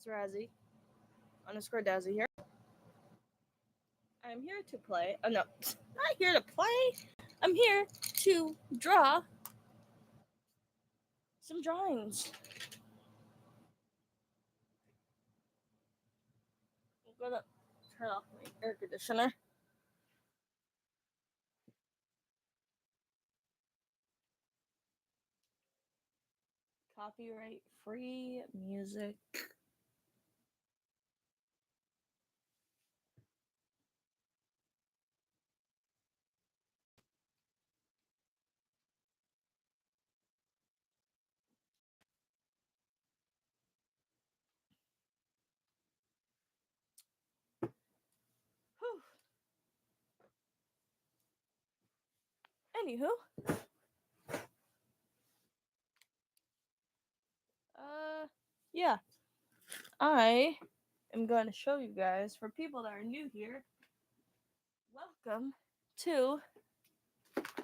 It's Razzie underscore Dazzy here. I'm here to play. Oh no, not here to play. I'm here to draw some drawings. I'm gonna turn off my air conditioner. Copyright free music. Whew. Anywho, yeah, I am going to show you guys. For people that are new here, welcome to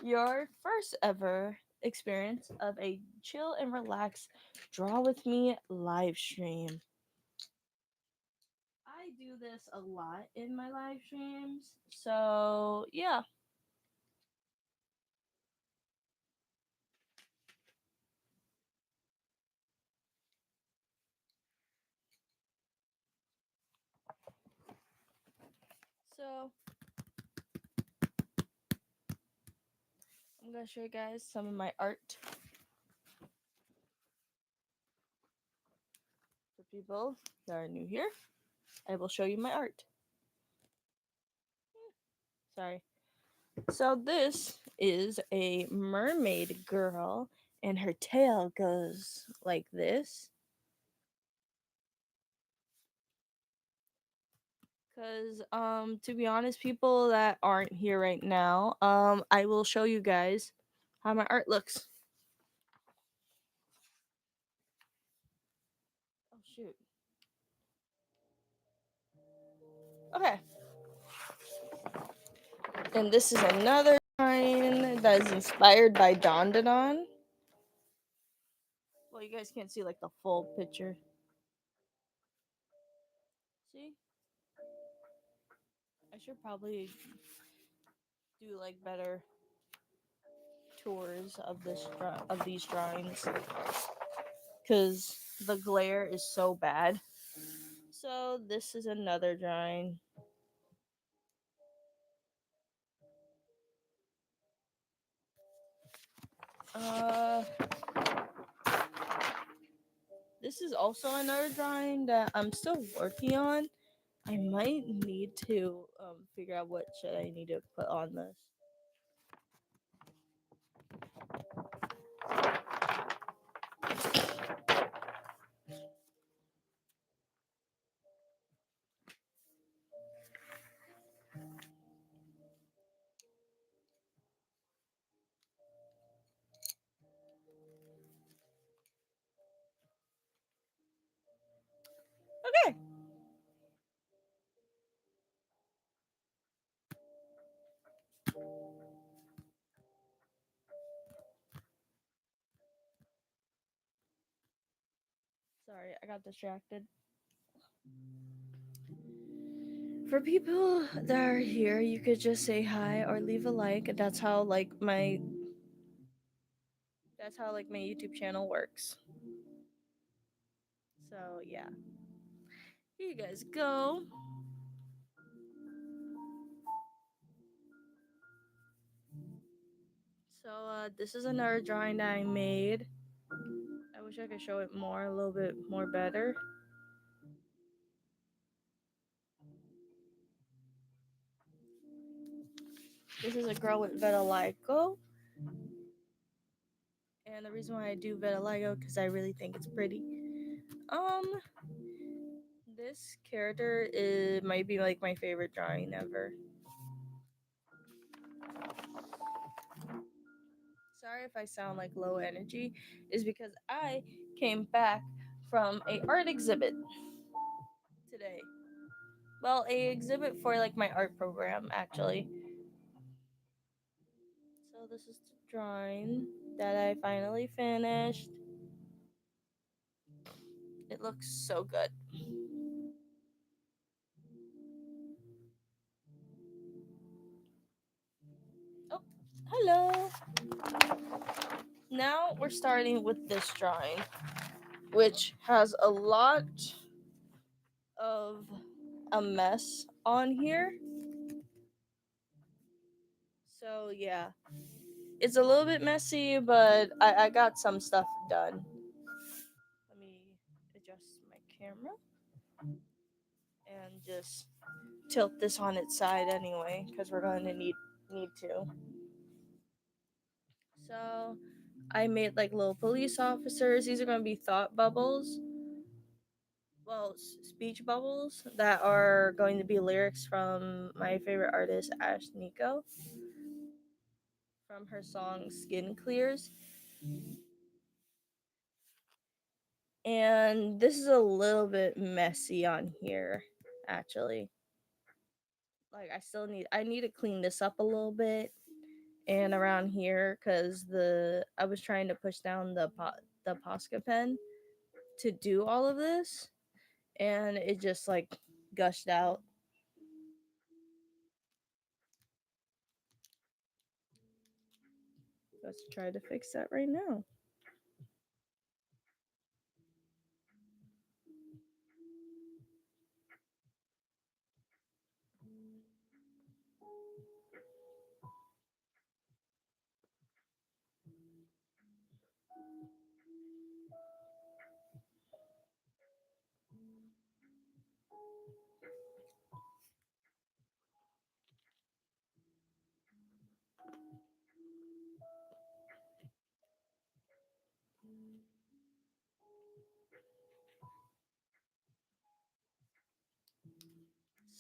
your first ever experience of a chill and relax draw with me live stream. I do this a lot in my live streams, so yeah. So I'm gonna show you guys some of my art for people that are new here. I will show you my art. Sorry. So this is a mermaid girl, and her tail goes like this. Cause to be honest, people that aren't here right now, I will show you guys how my art looks. Oh shoot. Okay. And this is another drawing that is inspired by Don Don. Well, you guys can't see like the full picture. See? I should probably do like better tours of of these drawings because the glare is so bad. So this is another drawing. Uh, this is also another drawing that I'm still working on. I might need to figure out what should I need to put on this. Okay. Sorry, I got distracted. For people that are here, you could just say hi or leave a like. That's how like my YouTube channel works. So yeah. Here you guys go. So this is another drawing that I made. I wish I could show it more, a little bit more better. This is a girl with vitiligo. And the reason why I do vitiligo because I really think it's pretty. Um, this character is might be like my favorite drawing ever. Sorry if I sound like low energy, is because I came back from a art exhibit today. Well, a exhibit for like my art program actually. So this is the drawing that I finally finished. It looks so good. Hello. Now we're starting with this drawing, which has a lot of a mess on here. So yeah, it's a little bit messy, but I got some stuff done. Let me adjust my camera and just tilt this on its side anyway, because we're going to need to. So I made like little police officers. These are going to be thought bubbles. Well, speech bubbles that are going to be lyrics from my favorite artist, Ash Nico, from her song Skin Clears. And this is a little bit messy on here, actually. Like I need to clean this up a little bit and around here because I was trying to push down the Posca pen to do all of this, and it just like gushed out. Let's try to fix that right now.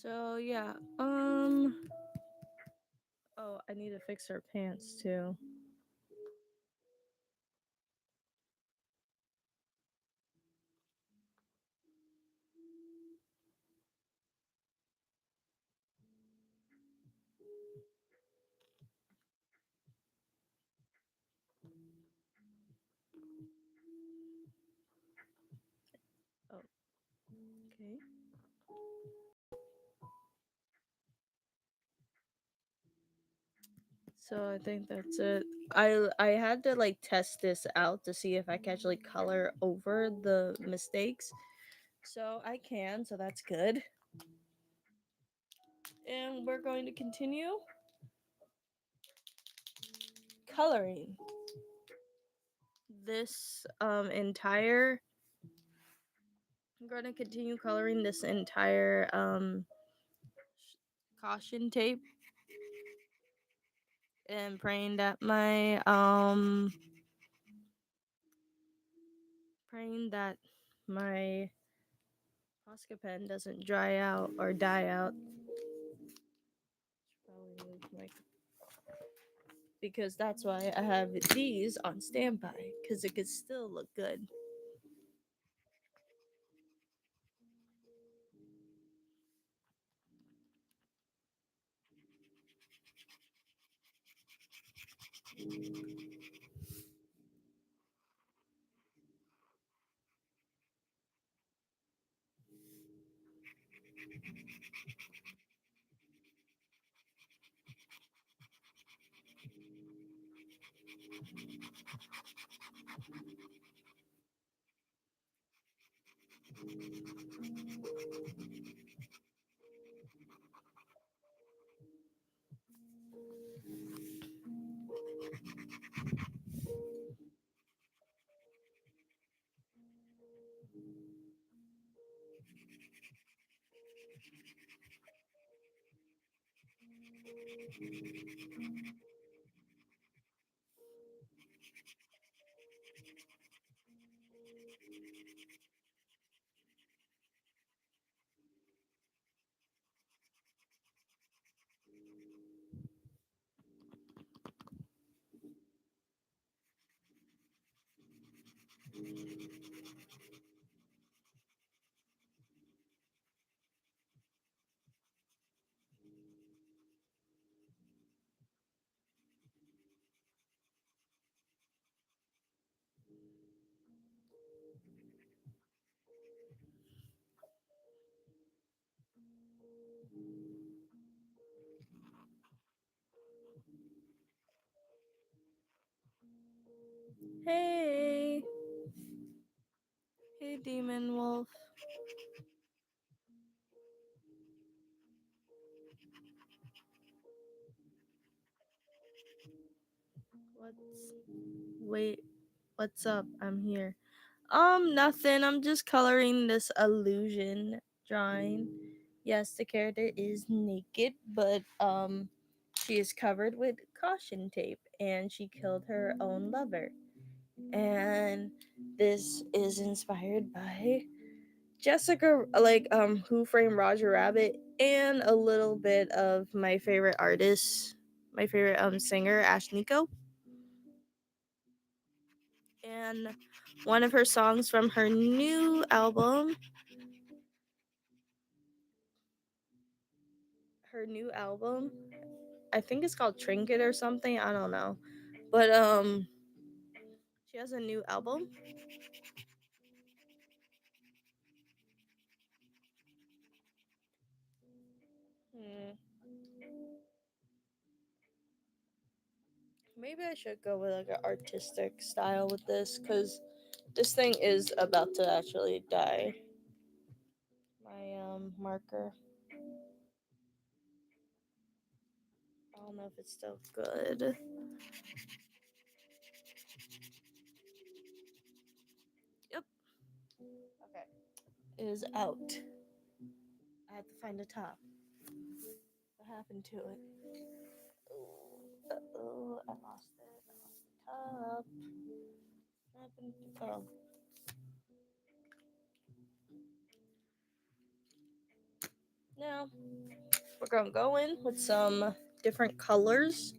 So yeah, oh, I need to fix her pants too. Oh, okay. So I think that's it. I had to like test this out to see if I can actually color over the mistakes. So I can, so that's good. And we're going to continue coloring this entire I'm going to continue coloring this entire caution tape and praying that my Posca pen doesn't dry out or die out. Because that's why I have these on standby, because it could still look good. Hey. Hey, Demon Wolf. What's. Wait. What's up? I'm here. Nothing. I'm just coloring this illusion drawing. Yes, the character is naked, but she is covered with caution tape and she killed her own lover. And this is inspired by Jessica, like Who Framed Roger Rabbit, and a little bit of my favorite artist, my favorite singer, Ash Nico, and one of her songs from her new album. Her new album, I think it's called Trinket or something. I don't know, but she has a new album. Hmm. Maybe I should go with like an artistic style with this, because this thing is about to actually die. My marker. I don't know if it's still good. Yep. Okay. It is out. I have to find the top. What happened to it? Oh, I lost it. I lost the top. What happened to, oh. Now, we're gonna go in with some different colors.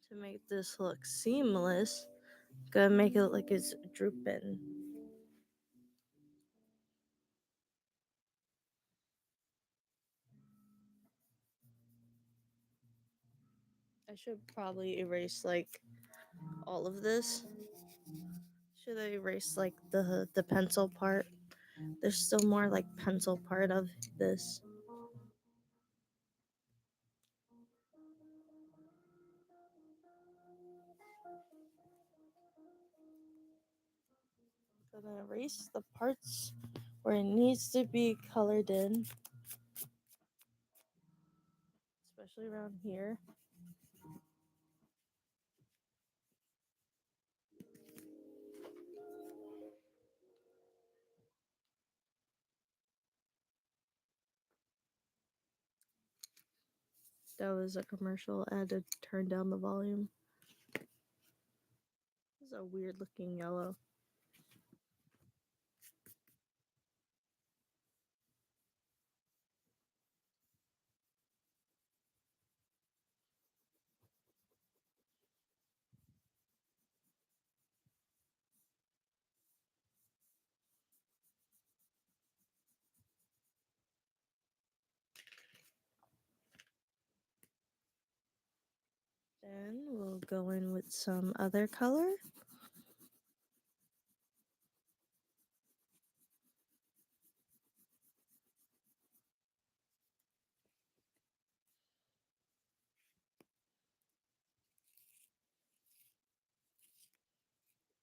To make this look seamless, gotta make it look like it's drooping. I should probably erase like all of this. Should I erase like the pencil part? There's still more like pencil part of this. Gonna erase the parts where it needs to be colored in, especially around here. That was a commercial. I had to turn down the volume. This is a weird looking yellow. Then we'll go in with some other color.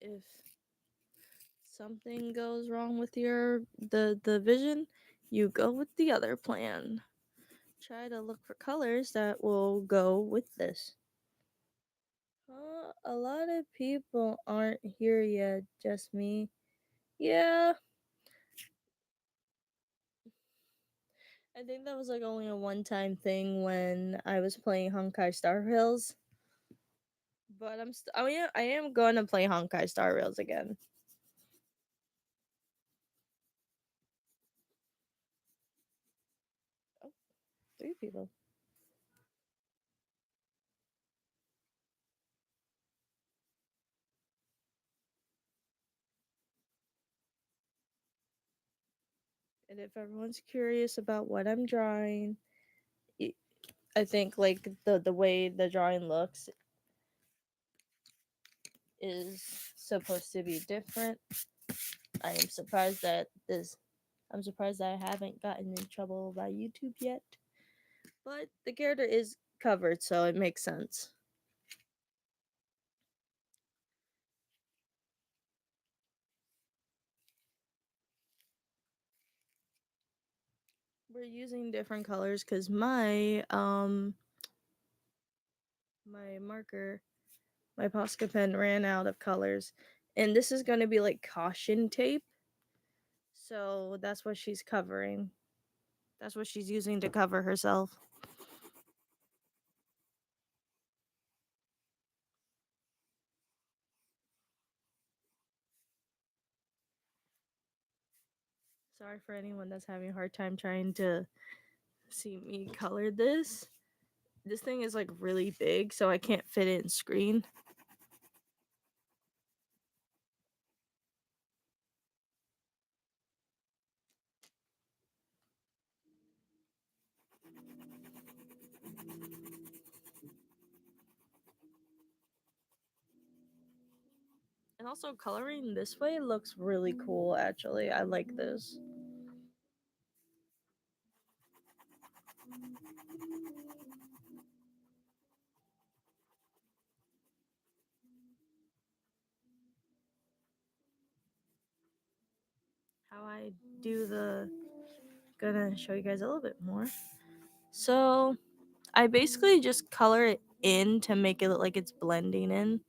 If something goes wrong with the vision, you go with the other plan. Try to look for colors that will go with this. A lot of people aren't here yet, just me. Yeah, I think that was like only a one-time thing when I was playing Honkai Star Rails. But I am gonna play Honkai Star Rails again. Oh, three people. And if everyone's curious about what I'm drawing, I think like the way the drawing looks is supposed to be different. I am surprised that this I'm surprised that I haven't gotten in trouble by YouTube yet. But the character is covered, so it makes sense. We're using different colors because my marker, my Posca pen ran out of colors. And this is gonna be like caution tape. So that's what she's covering. That's what she's using to cover herself. Sorry for anyone that's having a hard time trying to see me color this. This thing is like really big, so I can't fit it in screen. And also coloring this way looks really cool actually. I like this. How I do the gonna show you guys a little bit more. So I basically just color it in to make it look like it's blending in.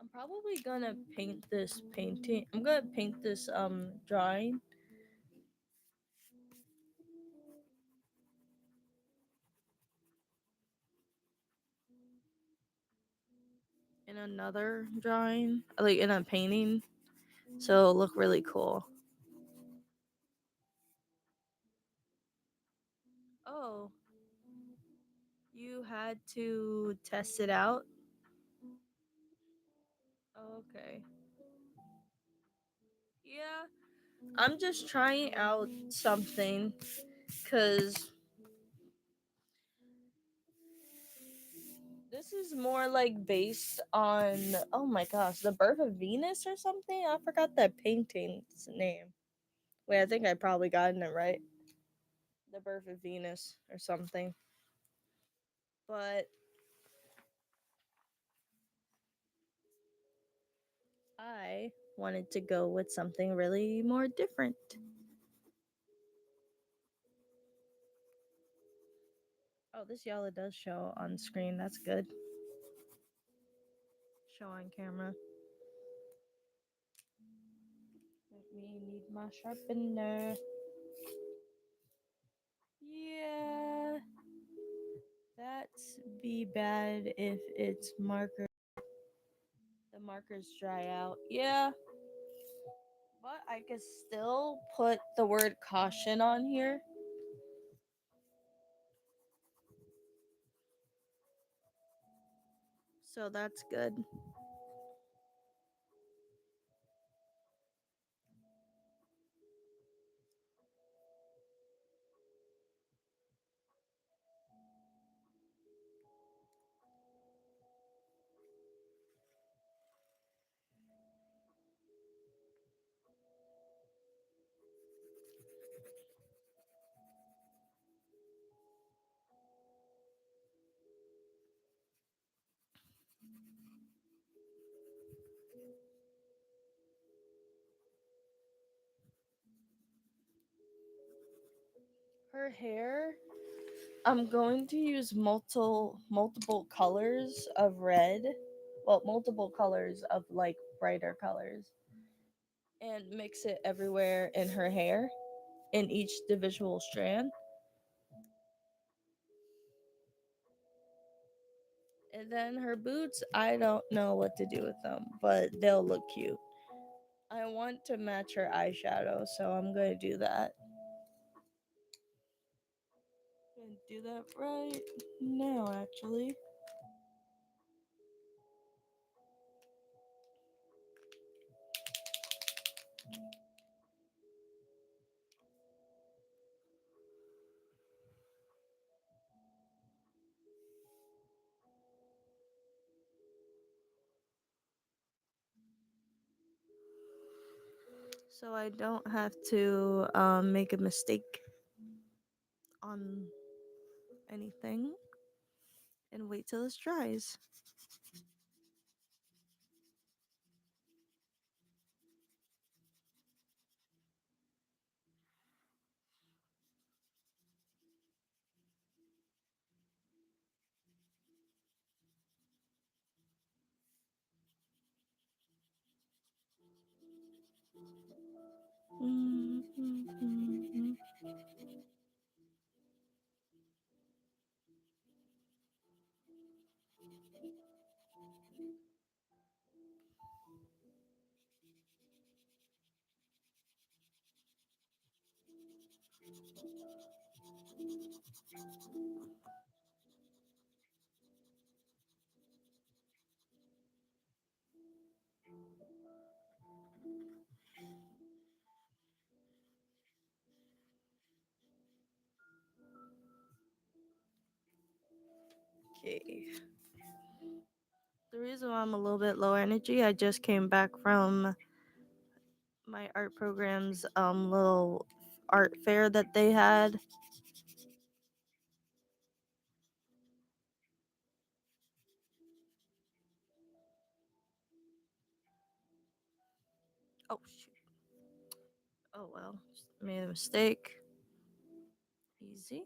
I'm probably gonna paint this painting. I'm gonna paint this drawing. In another drawing, like in a painting, so it'll look really cool. Oh, you had to test it out? Okay. Yeah, I'm just trying out something because this is more like based on, oh my gosh, the birth of Venus or something. I forgot that painting's name. Wait, I think I probably gotten it right. The birth of Venus or something. But I wanted to go with something really more different. Oh, this yellow does show on screen. That's good. Show on camera. Let me need my sharpener. Yeah, that's be bad if it's marker. The markers dry out. Yeah, but I could still put the word caution on here. So that's good. Her hair, I'm going to use multiple colors of red. Well, multiple colors of like brighter colors and mix it everywhere in her hair in each individual strand. And then her boots, I don't know what to do with them, but they'll look cute. I want to match her eyeshadow, so I'm gonna do that. Gonna do that right now, actually. So I don't have to make a mistake on anything and wait till this dries. Mm-hmm. Okay. The reason why I'm a little bit low energy, I just came back from my art program's little art fair that they had. Oh shoot. Oh well. Just made a mistake. Easy.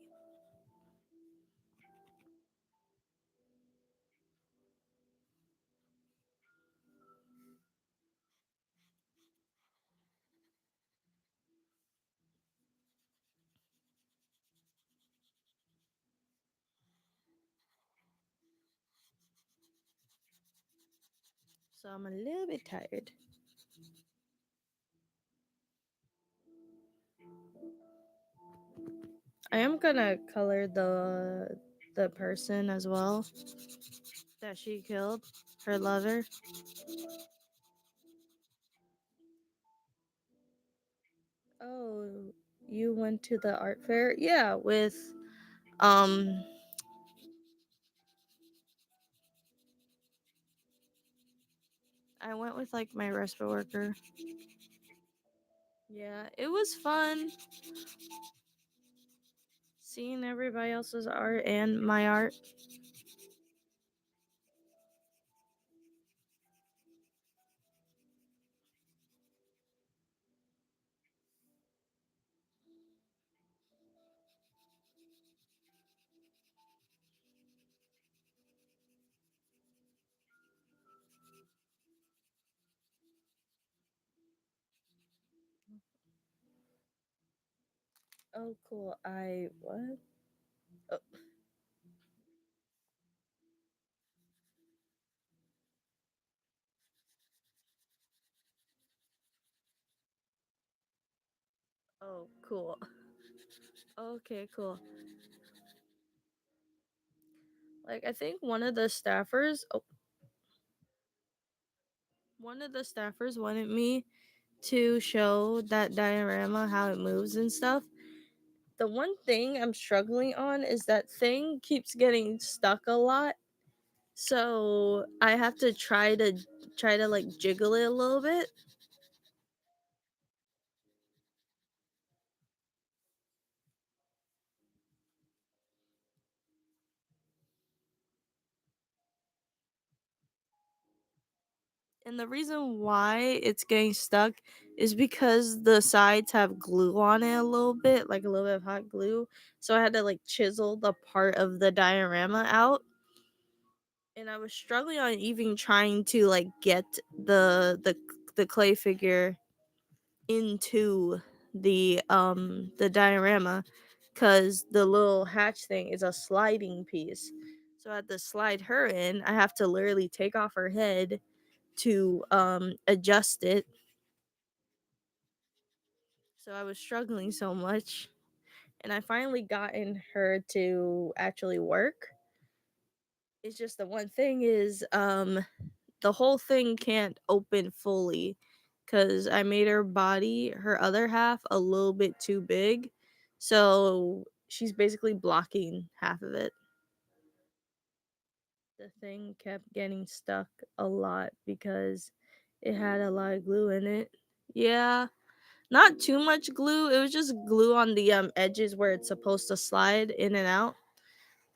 So I'm a little bit tired. I am gonna color the person as well that she killed, her lover. Oh, you went to the art fair? Yeah, with um I went with like my respite worker. Yeah, it was fun seeing everybody else's art and my art. Oh, cool. I what? Oh, oh, cool. Okay, cool. Like I think one of the staffers wanted me to show that diorama how it moves and stuff. The one thing I'm struggling on is that thing keeps getting stuck a lot. So I have to try to like jiggle it a little bit. And the reason why it's getting stuck is because the sides have glue on it a little bit, like a little bit of hot glue. So I had to like chisel the part of the diorama out. And I was struggling on even trying to like get the clay figure into the diorama because the little hatch thing is a sliding piece. So I had to slide her in. I have to literally take off her head to adjust it. So I was struggling so much, and I finally gotten her to actually work. It's just the one thing is the whole thing can't open fully cuz I made her body, her other half, a little bit too big. So she's basically blocking half of it. The thing kept getting stuck a lot because it had a lot of glue in it. Yeah, not too much glue. It was just glue on the edges where it's supposed to slide in and out.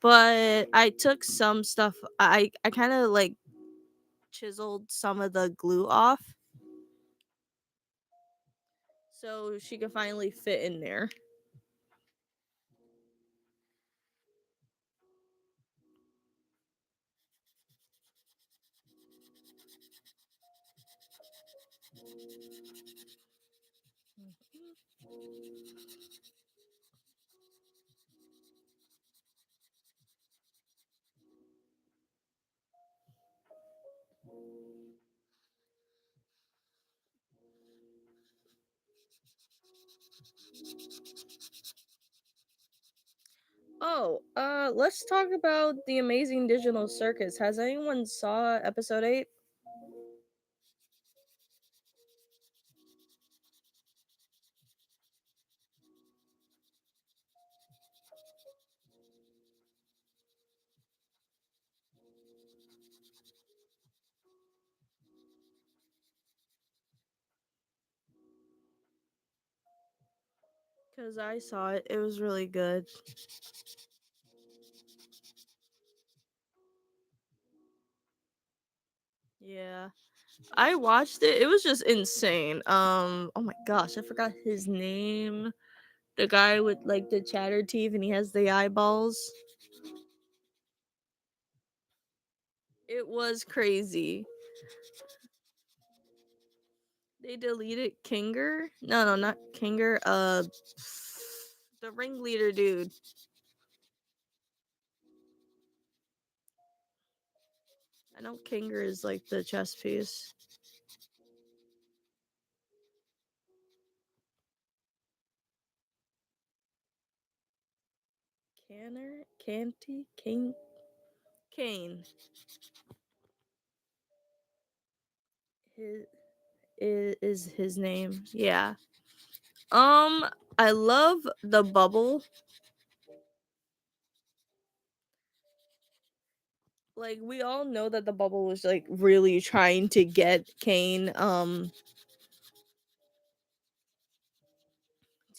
But I took some stuff. I kind of like chiseled some of the glue off so she could finally fit in there. Oh, let's talk about the Amazing Digital Circus. Has anyone saw episode 8? Cuz I saw it. It was really good. Yeah. I watched it. It was just insane. Oh my gosh, I forgot his name. The guy with like the chatter teeth and he has the eyeballs. It was crazy. They deleted Kinger? No, no, not Kinger. The ringleader dude. I know Kinger is like the chess piece. Canner? Canty? King? Kane. His is his name. Yeah. Um, I love the bubble. Like we all know that the bubble was like really trying to get Kane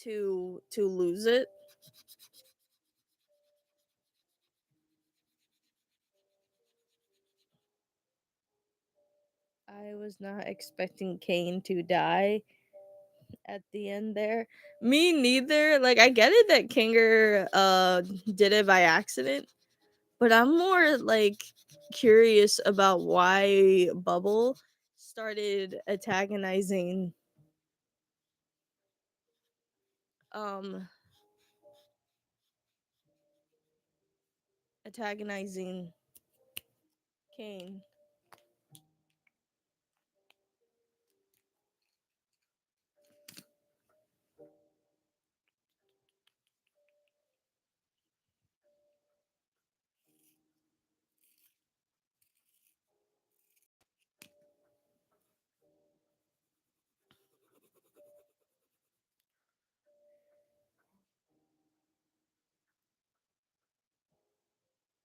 to lose it. I was not expecting Kane to die at the end there. Me neither. Like I get it that Kinger did it by accident, but I'm more like curious about why Bubble started um antagonizing Kane.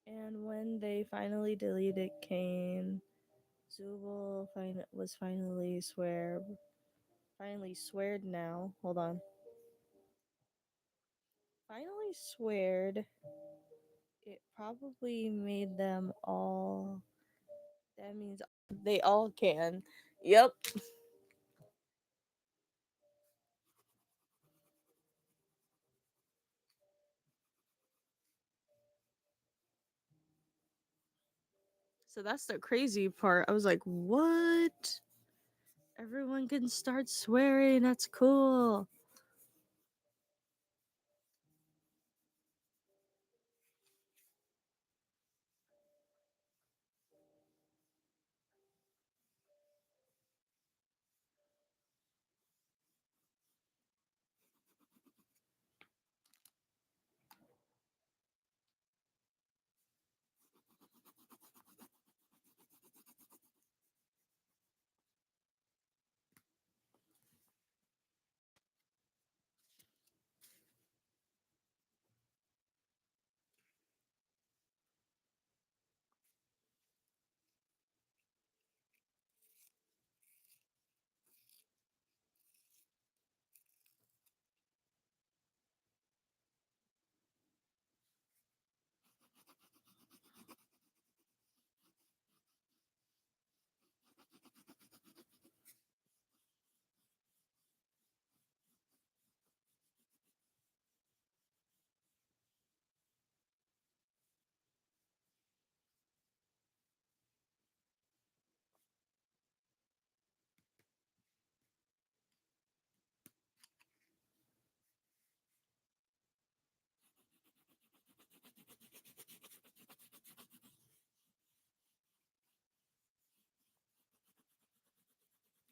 And when they finally deleted Kane, Zubul was finally sweared now. Hold on. Finally sweared. It probably made them all. That means they all can. Yep. So that's the crazy part. I was like, what? Everyone can start swearing. That's cool.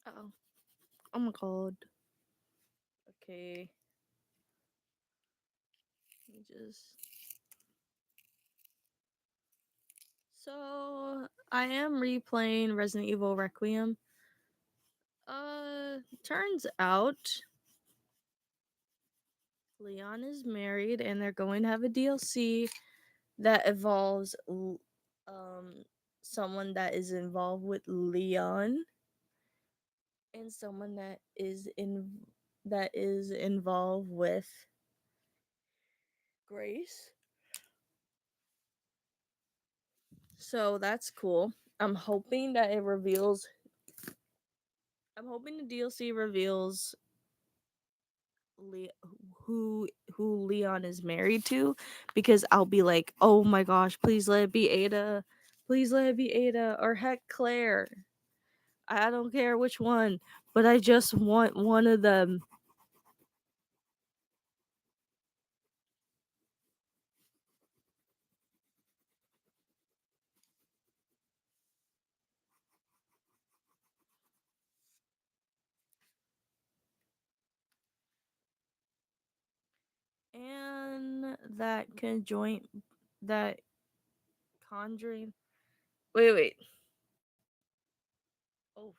Oh, oh my god. Okay, let me just. So I am replaying Resident Evil Requiem. Turns out Leon is married, and they're going to have a DLC that involves someone that is involved with Leon and someone that is involved with Grace. So that's cool. I'm hoping that it reveals. I'm hoping the DLC reveals Le- who Leon is married to, because I'll be like, oh my gosh, please let it be Ada, please let it be Ada, or heck Claire. I don't care which one, but I just want one of them. And that conjoint, that conjuring. Wait. Oh,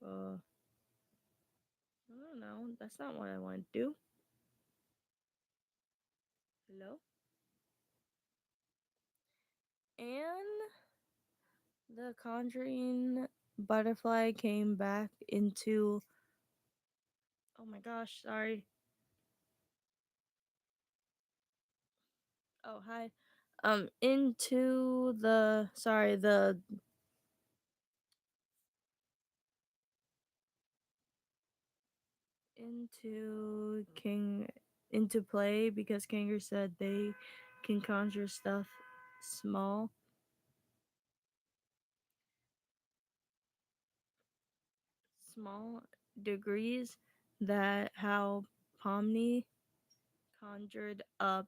I don't know. That's not what I want to do. Hello. And the conjuring butterfly came back into. Oh my gosh, sorry. Oh, hi. Into the. Sorry, the. Into King. Into play, because Kanger said they can conjure stuff small. Small degrees, that how Pomni conjured up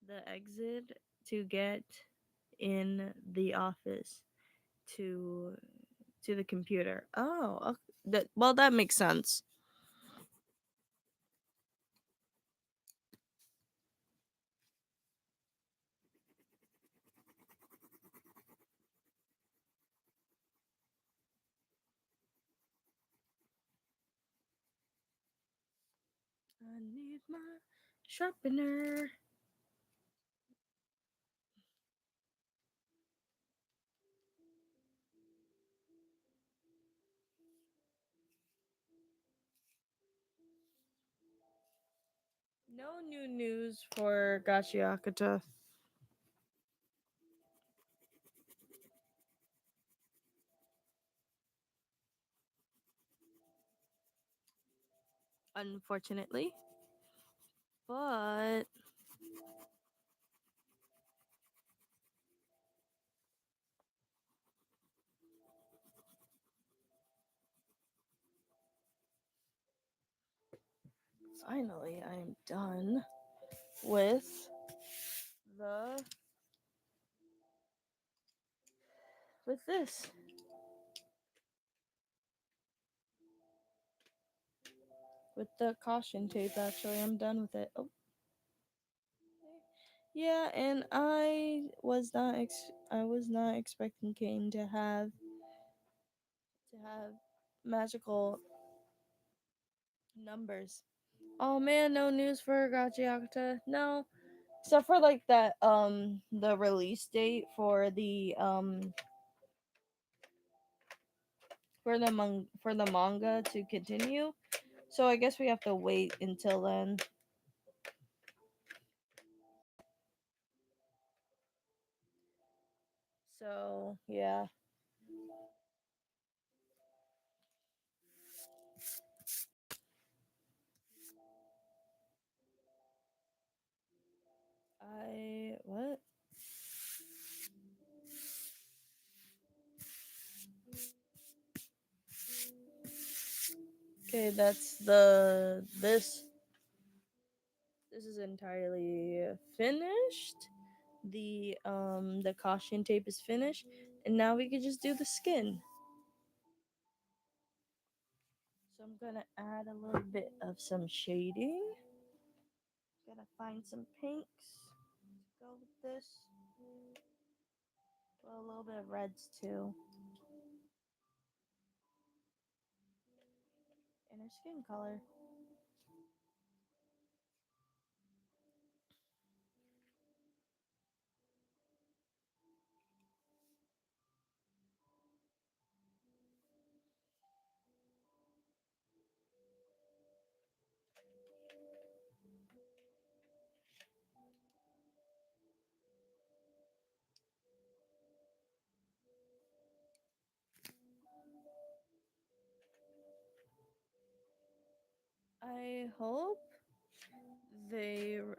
the exit to get in the office to the computer. Oh, that makes sense. I need my sharpener. No new news for Gachiakata. Unfortunately. But finally I am done with the with this. With the caution tape, actually. I'm done with it. Oh, yeah, and I was not expecting Kane to have magical numbers. Oh man, no news for Gachiakata. No, except for like that the release date for the manga to continue. So I guess we have to wait until then. So yeah. I what? Okay, that's this is entirely finished. The caution tape is finished, and now we can just do the skin. So I'm gonna add a little bit of some shading. Gotta find some pinks to go with this. Well, a little bit of reds too. And her skin color.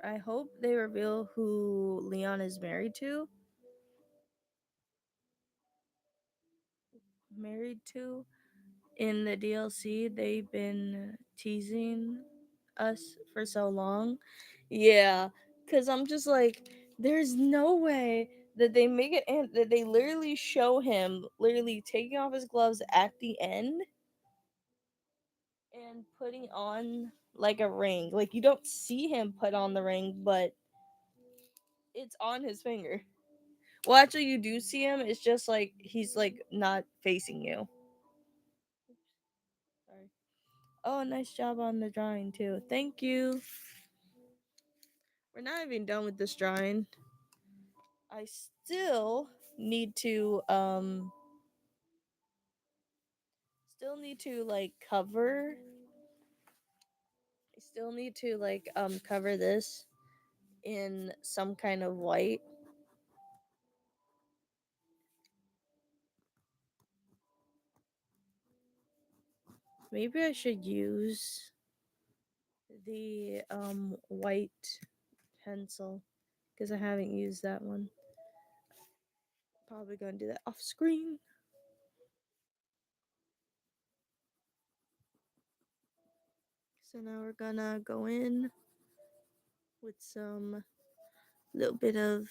I hope they reveal who Leon is married to. Married to in the DLC. They've been teasing us for so long. Yeah, cuz I'm just like there's no way that they make it and that they literally show him literally taking off his gloves at the end and putting on like a ring. Like you don't see him put on the ring, but it's on his finger. Well, actually, you do see him. It's just like he's like not facing you. Sorry. Oh, nice job on the drawing too. Thank you. We're not even done with this drawing. I still need to like cover. I still need to like cover this in some kind of white. Maybe I should use the white pencil because I haven't used that one. Probably gonna do that off screen. So now we're gonna go in with some little bit of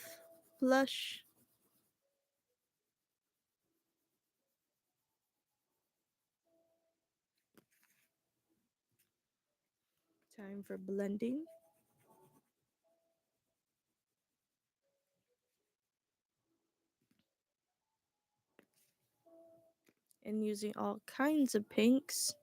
blush. Time for blending. And using all kinds of pinks.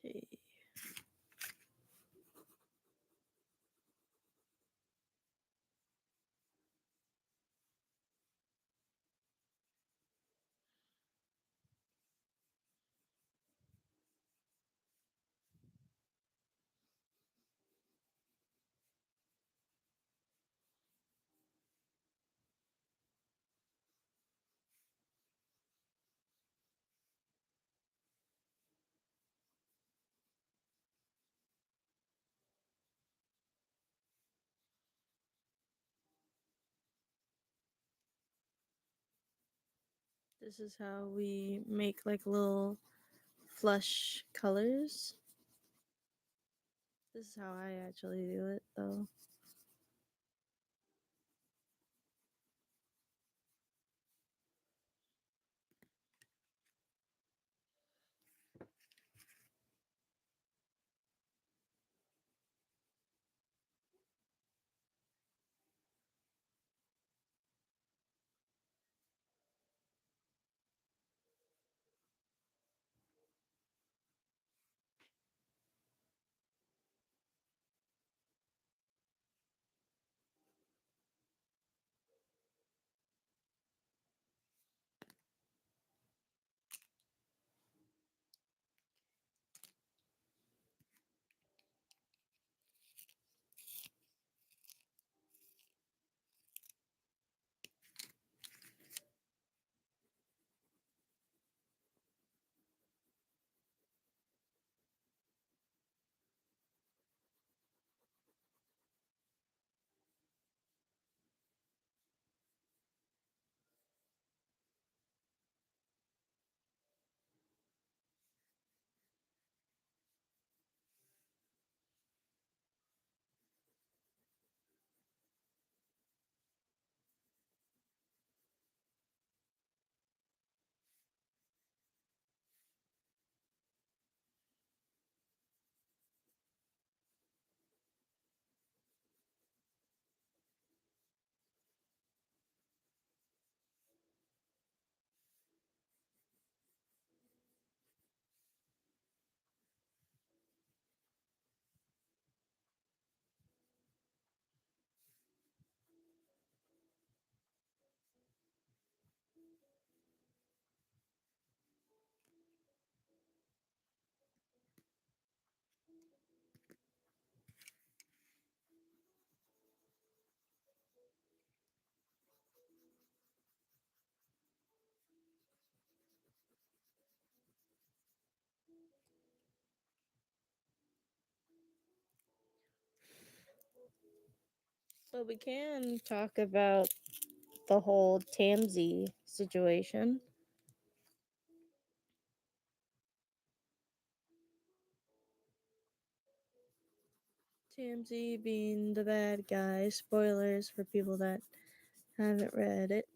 Okay. This is how we make like little flush colors. This is how I actually do it though. But we can talk about the whole Tamsy situation. Tamsy being the bad guy. Spoilers for people that haven't read it.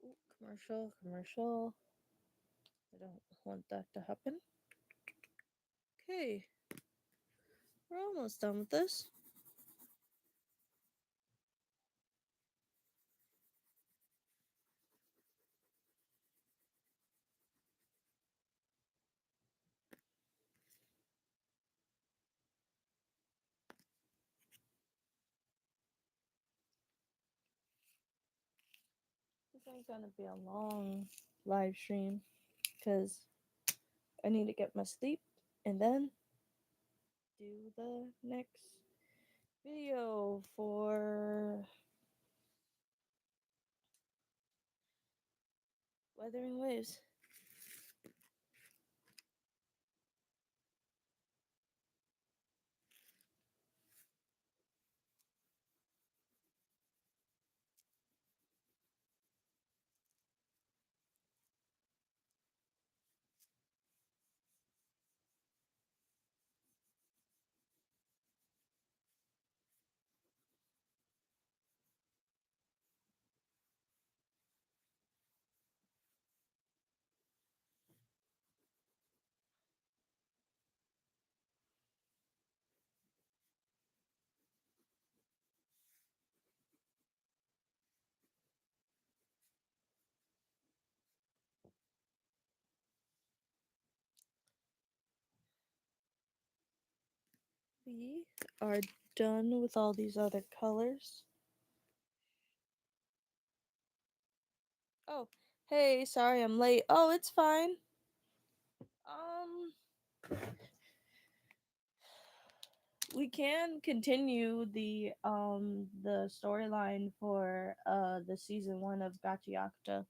Ooh, commercial, commercial. I don't want that to happen. Okay, we're almost done with this. This ain't gonna be a long live stream because I need to get my sleep and then do the next video for Weathering Waves. We are done with all these other colors. Oh, hey, sorry I'm late. Oh, it's fine. We can continue the storyline for the season 1 of Gachiakta.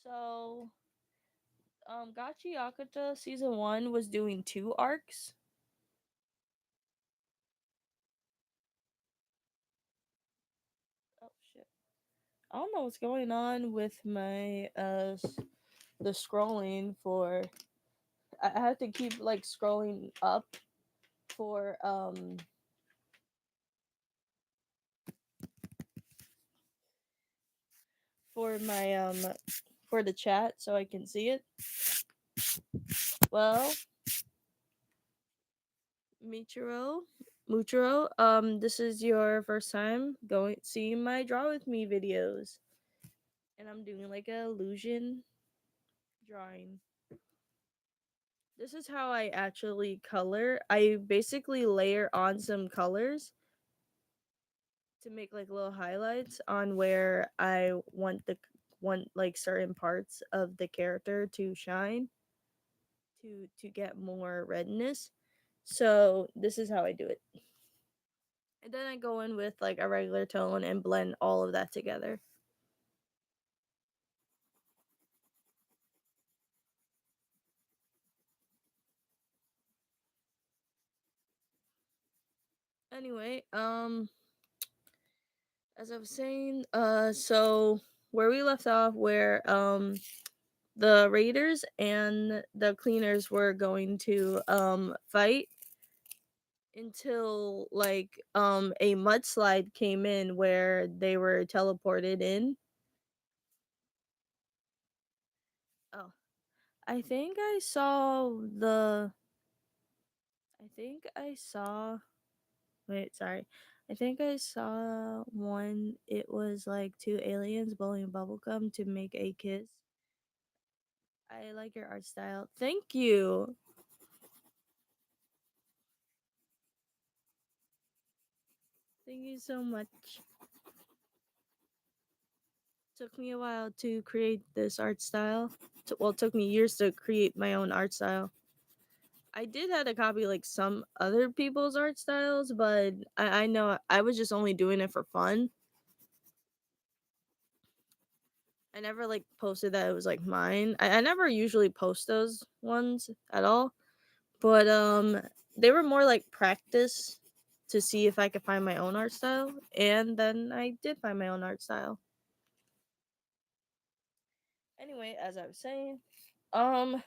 So, Gachiakata season 1 was doing 2 arcs. I don't know what's going on with my the scrolling for. I have to keep like scrolling up for my for the chat so I can see it. Well, Michiro, Muchiro, this is your first time going seeing my draw with me videos, and I'm doing like a illusion drawing. This is how I actually color. I basically layer on some colors to make like little highlights on where I want like certain parts of the character to shine to get more redness. So this is how I do it. And then I go in with like a regular tone and blend all of that together. Anyway, as I was saying, so where we left off, where the raiders and the cleaners were going to fight until like a mudslide came in where they were teleported in. Oh, I think I saw the. I think I saw. Wait, sorry. I think I saw one. It was like two aliens blowing bubblegum to make a kiss. I like your art style. Thank you. Thank you so much. Took me a while to create this art style. Well, it took me years to create my own art style. I did had to copy like some other people's art styles, but I know I was just only doing it for fun. I never like posted that it was like mine. I never usually post those ones at all. But they were more like practice to see if I could find my own art style. And then I did find my own art style. Anyway, as I was saying, um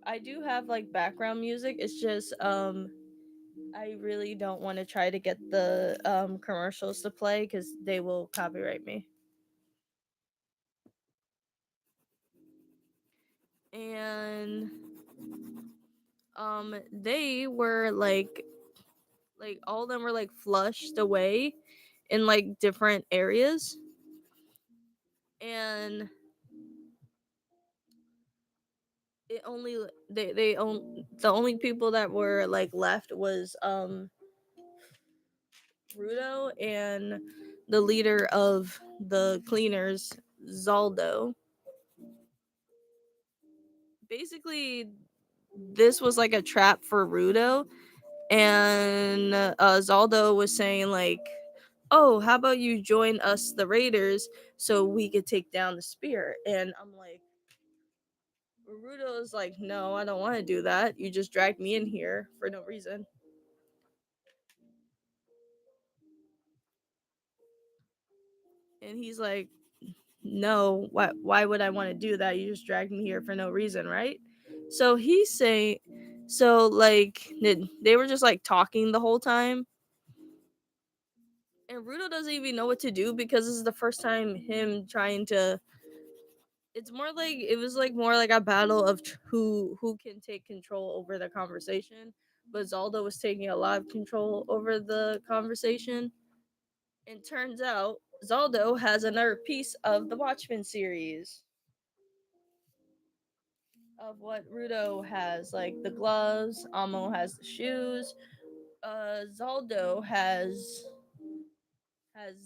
I do have like background music. It's just I really don't want to try to get the commercials to play because they will copyright me. And they were like all of them were like flushed away in like different areas. And it only they own the only people that were like left was Rudo and the leader of the cleaners, Zaldo. Basically, this was like a trap for Rudo, and Zaldo was saying like, "Oh, how about you join us, the Raiders, so we could take down the Spear?" And I'm like, Rudo is like, "No, I don't want to do that. You just dragged me in here for no reason." And he's like, no, why would I want to do that? You just dragged me here for no reason, right? So he's saying, so like they were just like talking the whole time, and Rudo doesn't even know what to do because this is the first time him trying to. It's more like it was like more like a battle of who can take control over the conversation, but Zaldo was taking a lot of control over the conversation. And turns out Zaldo has another piece of the Watchmen series of what Rudo has, like the gloves, Amo has the shoes, Zaldo has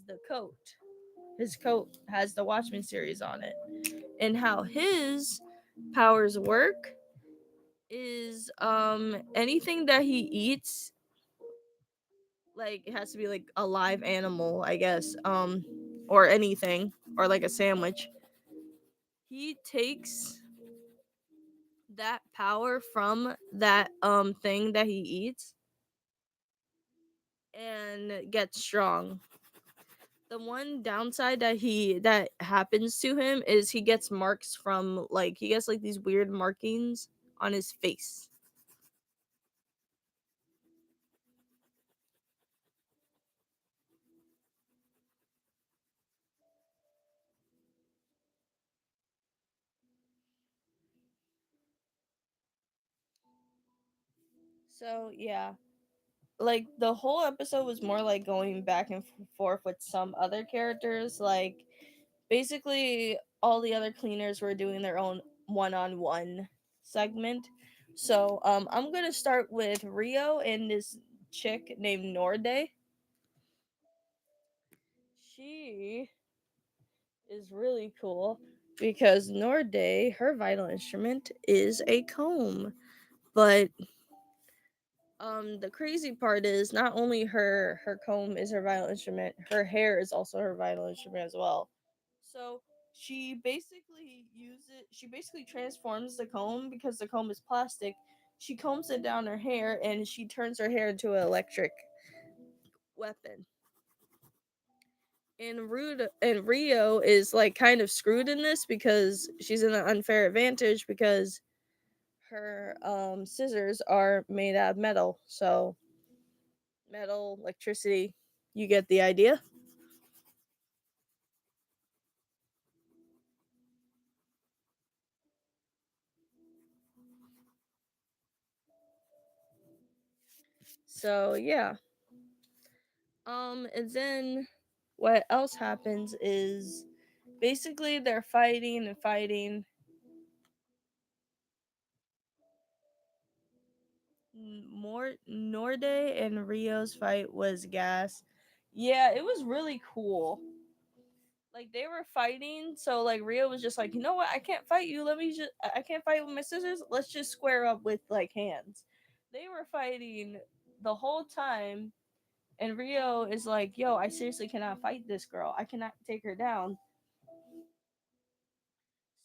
the coat. His coat has the Watchmen series on it. And how his powers work is anything that he eats, like it has to be like a live animal, I guess, or anything, or like a sandwich. He takes that power from that thing that he eats, and get strong. The one downside that happens to him is he gets marks from like he gets like these weird markings on his face. So yeah, like the whole episode was more like going back and forth with some other characters. Like basically, all the other cleaners were doing their own one-on-one segment. So I'm gonna start with Rio and this chick named Norde. She is really cool because Norde, her vital instrument is a comb. But the crazy part is not only her comb is her vital instrument, her hair is also her vital instrument as well. So she basically transforms the comb because the comb is plastic. She combs it down her hair and she turns her hair into an electric weapon. And Rio is like kind of screwed in this because she's in an unfair advantage because her scissors are made out of metal. So metal, electricity, you get the idea. So yeah. And then what else happens is basically they're fighting and fighting. More Norde and Rio's fight was gas. Yeah, it was really cool. Like they were fighting, so like Rio was just like, you know what? I can't fight you. I can't fight with my scissors. Let's just square up with like hands. They were fighting the whole time, and Rio is like, yo, I seriously cannot fight this girl. I cannot take her down.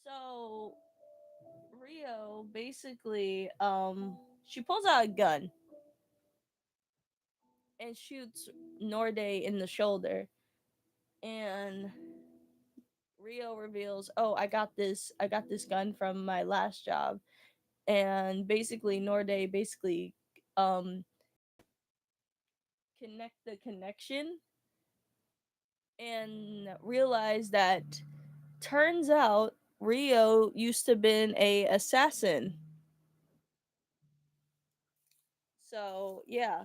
So Rio basically she pulls out a gun and shoots Norde in the shoulder, and Rio reveals, "Oh, I got this gun from my last job." And basically Norde basically um connect the connection and realize that turns out Rio used to been a assassin. So, yeah.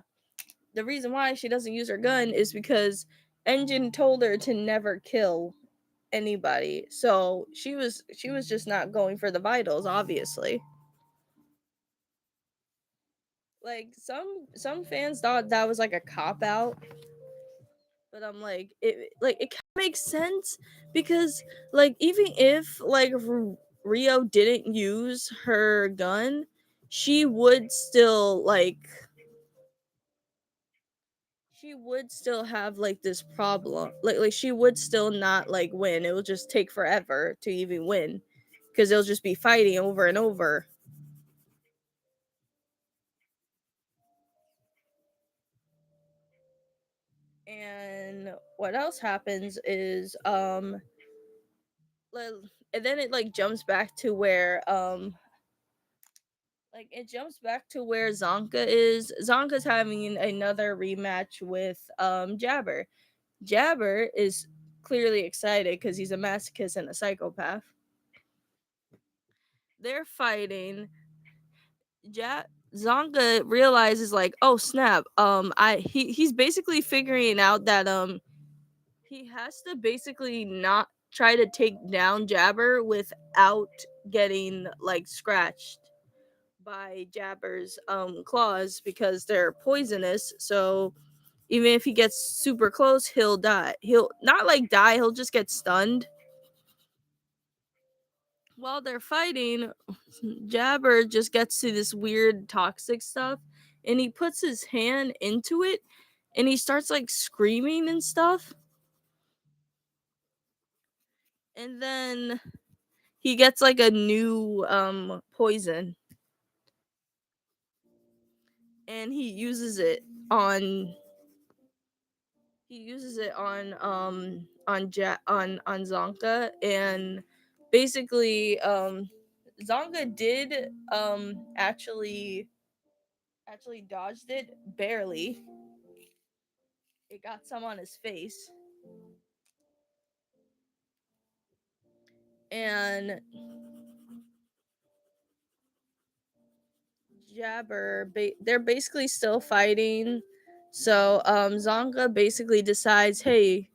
The reason why she doesn't use her gun is because Engine told her to never kill anybody. So, she was just not going for the vitals, obviously. Like some fans thought that was like a cop out, but I'm like it kind of makes sense because like even if like Rio didn't use her gun, she would still she would still have like this problem. Like she would still not like win. It will just take forever to even win because they'll just be fighting over and over. And what else happens is and then it like jumps back to where it jumps back to where Zonka is. Zonka's having another rematch with Jabber. Jabber is clearly excited because he's a masochist and a psychopath. They're fighting. Zonka realizes like, oh snap, he's basically figuring out that he has to basically not try to take down Jabber without getting like scratched by Jabber's claws because they're poisonous. So even if he gets super close, he'll die. He'll not like die, he'll just get stunned. While they're fighting, Jabber just gets to this weird toxic stuff and he puts his hand into it and he starts like screaming and stuff. And then he gets like a new poison and he uses it on he uses it on Zonka, and basically Zonka did actually dodged it barely. It got some on his face, and they're basically still fighting. So Zonka basically decides, hey,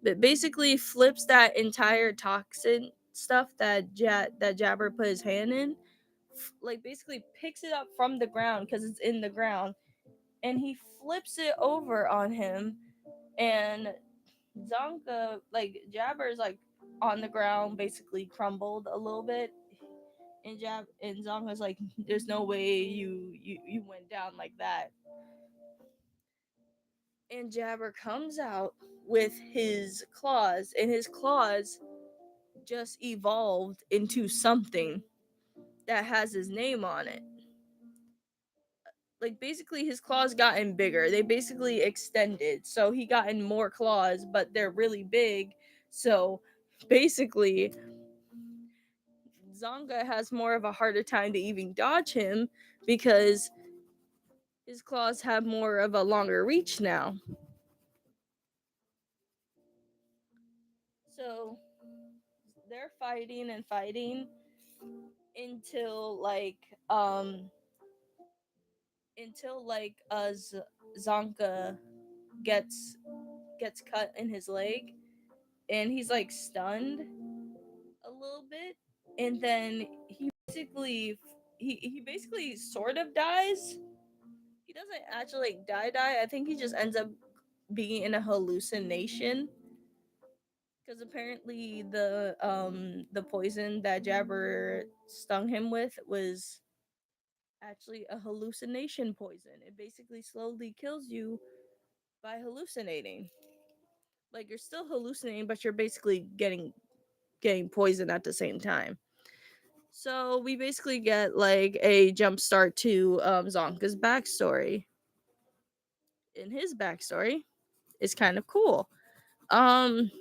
but basically flips that entire toxin stuff that Jabber put his hand in, like basically picks it up from the ground because it's in the ground, and he flips it over on him, and Zonka, like Jabber's like on the ground, basically crumbled a little bit, and Zonka's like, "There's no way you went down like that." And Jabber comes out with his claws, and his claws just evolved into something that has his name on it. Like basically his claws gotten bigger. They basically extended. So he gotten more claws, but they're really big. So basically Zonga has more of a harder time to even dodge him because his claws have more of a longer reach now. So they're fighting and fighting until Zonka gets gets cut in his leg, and he's like stunned a little bit, and then he basically sort of dies. He doesn't actually like die. I think he just ends up being in a hallucination because apparently the poison that Jabber stung him with was actually a hallucination poison. It basically slowly kills you by hallucinating. Like you're still hallucinating, but you're basically getting poisoned at the same time. So we basically get like a jump start to Zonka's backstory. And his backstory is kind of cool. Um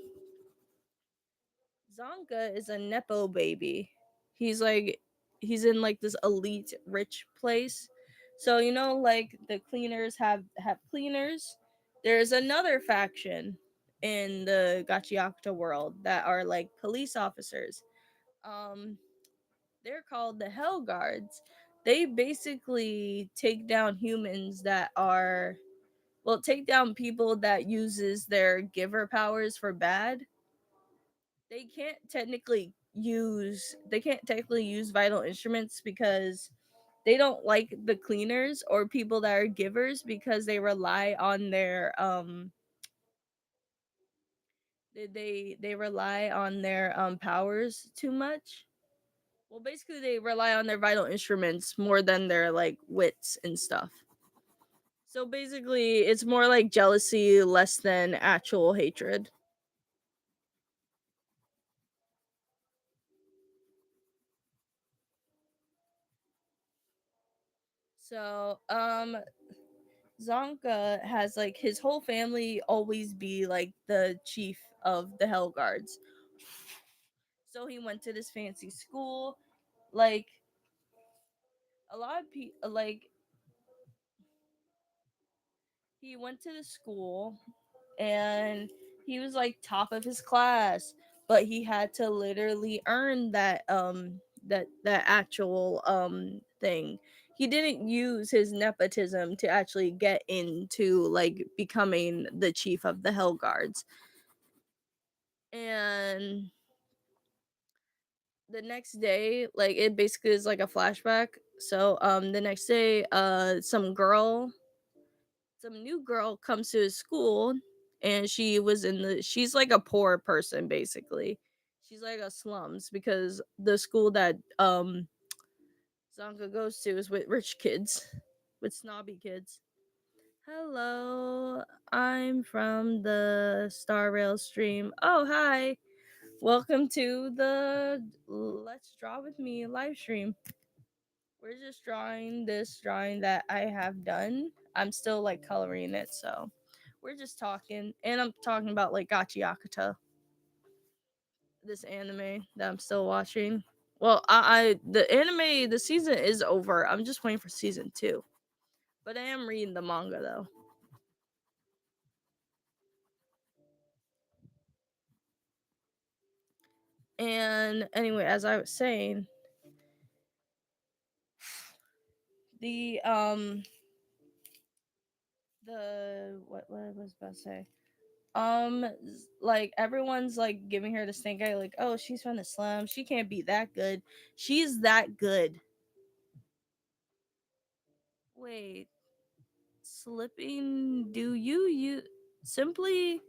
Zonka is a nepo baby. He's like he's in like this elite rich place. So you know like the cleaners have cleaners. There's another faction in the Gachiakta world that are like police officers. Um they're called the Hell Guards. They basically take down humans that are take down people that uses their giver powers for bad. They can't technically use vital instruments because they don't like the cleaners or people that are givers because they rely on their they rely on their powers too much. Well, basically, they rely on their vital instruments more than their like wits and stuff. So basically, it's more like jealousy less than actual hatred. So, Zonka has like his whole family always be like the chief of the Hell Guards. So he went to this fancy school. Like a lot of people, like he went to the school and he was like top of his class, but he had to literally earn that actual thing. He didn't use his nepotism to actually get into like becoming the chief of the Hell Guards. And the next day, like it basically is like a flashback. So the next day some new girl comes to his school, and she's like a poor person basically. She's like a slums because the school that Zonka goes to is with rich kids, with snobby kids. Hello, I'm from the Star Rail stream. Oh, hi. Welcome to the Let's Draw with Me live stream. We're just drawing this drawing that I have done. I'm still like coloring it, so we're just talking, and I'm talking about like Gachi Yakuta, this anime that I'm still watching. Well, the anime, the season is over. I'm just waiting for season 2. But I am reading the manga though. And anyway, as I was saying, the what I was about to say. Like everyone's like giving her the stink eye, like, oh, she's from the slum. She can't be that good. She's that good. Wait, slipping? Do you simply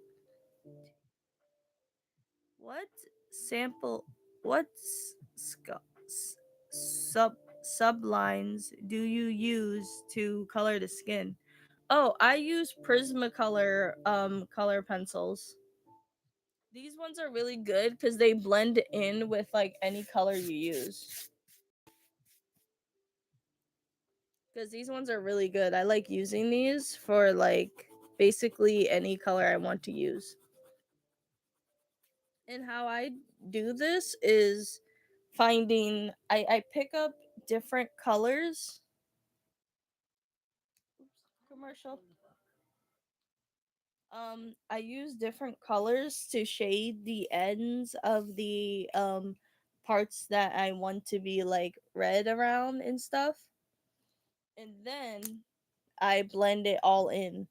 what sample? What sub sublines do you use to color the skin? Oh, I use Prismacolor color pencils. These ones are really good because they blend in with like any color you use. Because these ones are really good. I like using these for like basically any color I want to use. And how I do this is finding I pick up different colors. Oops, commercial. I use different colors to shade the ends of the parts that I want to be like red around and stuff. And then I blend it all in.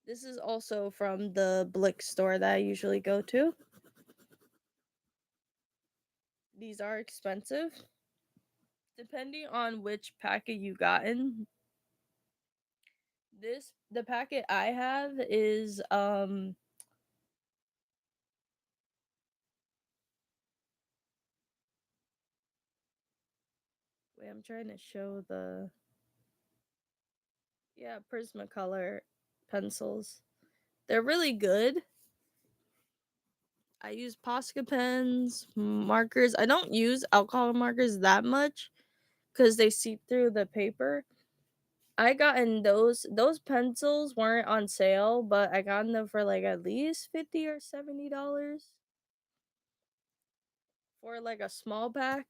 This is also from the Blick store that I usually go to. These are expensive. Depending on which packet you gotten. The packet I have is wait, I'm trying to show the yeah, Prismacolor pencils. They're really good. I use Posca pens, markers. I don't use alcohol markers that much because they seep through the paper. I gotten those pencils weren't on sale, but I got them for like at least $50 or $70 for like a small pack.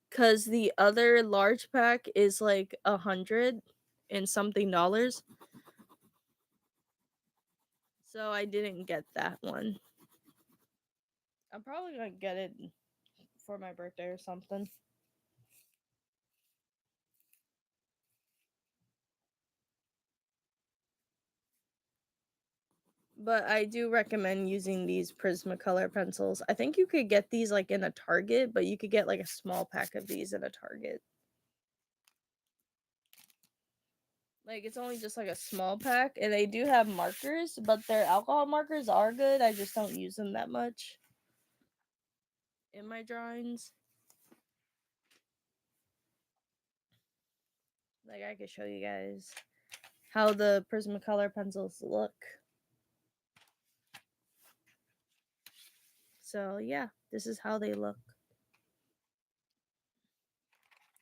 Cause the other large pack is like 100 and something dollars. So I didn't get that one. I'm probably gonna get it for my birthday or something. But I do recommend using these Prismacolor pencils. I think you could get these like in a Target, but you could get like a small pack of these in a Target. Like it's only just like a small pack, and they do have markers, but their alcohol markers are good. I just don't use them that much in my drawings. Like I could show you guys how the Prismacolor pencils look. So yeah, this is how they look.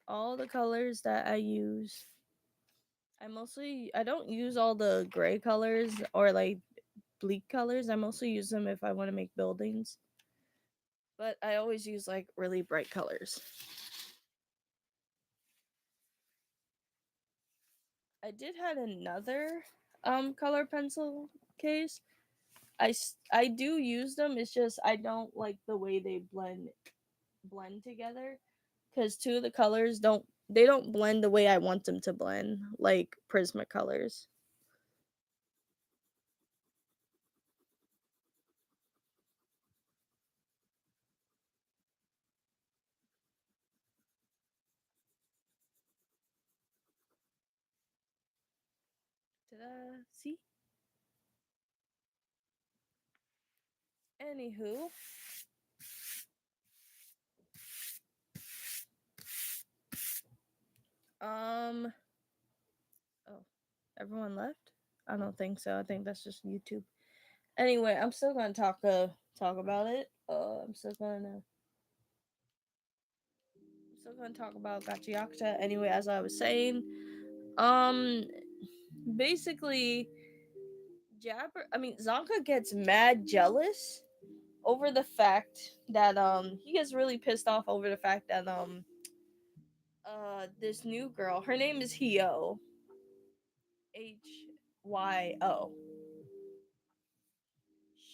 All the colors that I use. I don't use all the gray colors or like bleak colors. I mostly use them if I want to make buildings. But I always use like really bright colors. I did had another color pencil case. I do use them. It's just I don't like the way they blend together cuz two of the colors don't blend the way I want them to blend, like Prismacolors. Ta-da. See? Anywho, um oh, everyone left? I don't think so. I think that's just YouTube. Anyway, I'm still gonna talk about it. I'm still gonna still gonna talk about Gacha Yakuza anyway, as I was saying. Um, basically, Zonka gets mad jealous over the fact that he gets really pissed off over the fact that this new girl, her name is Hyo, Hyo.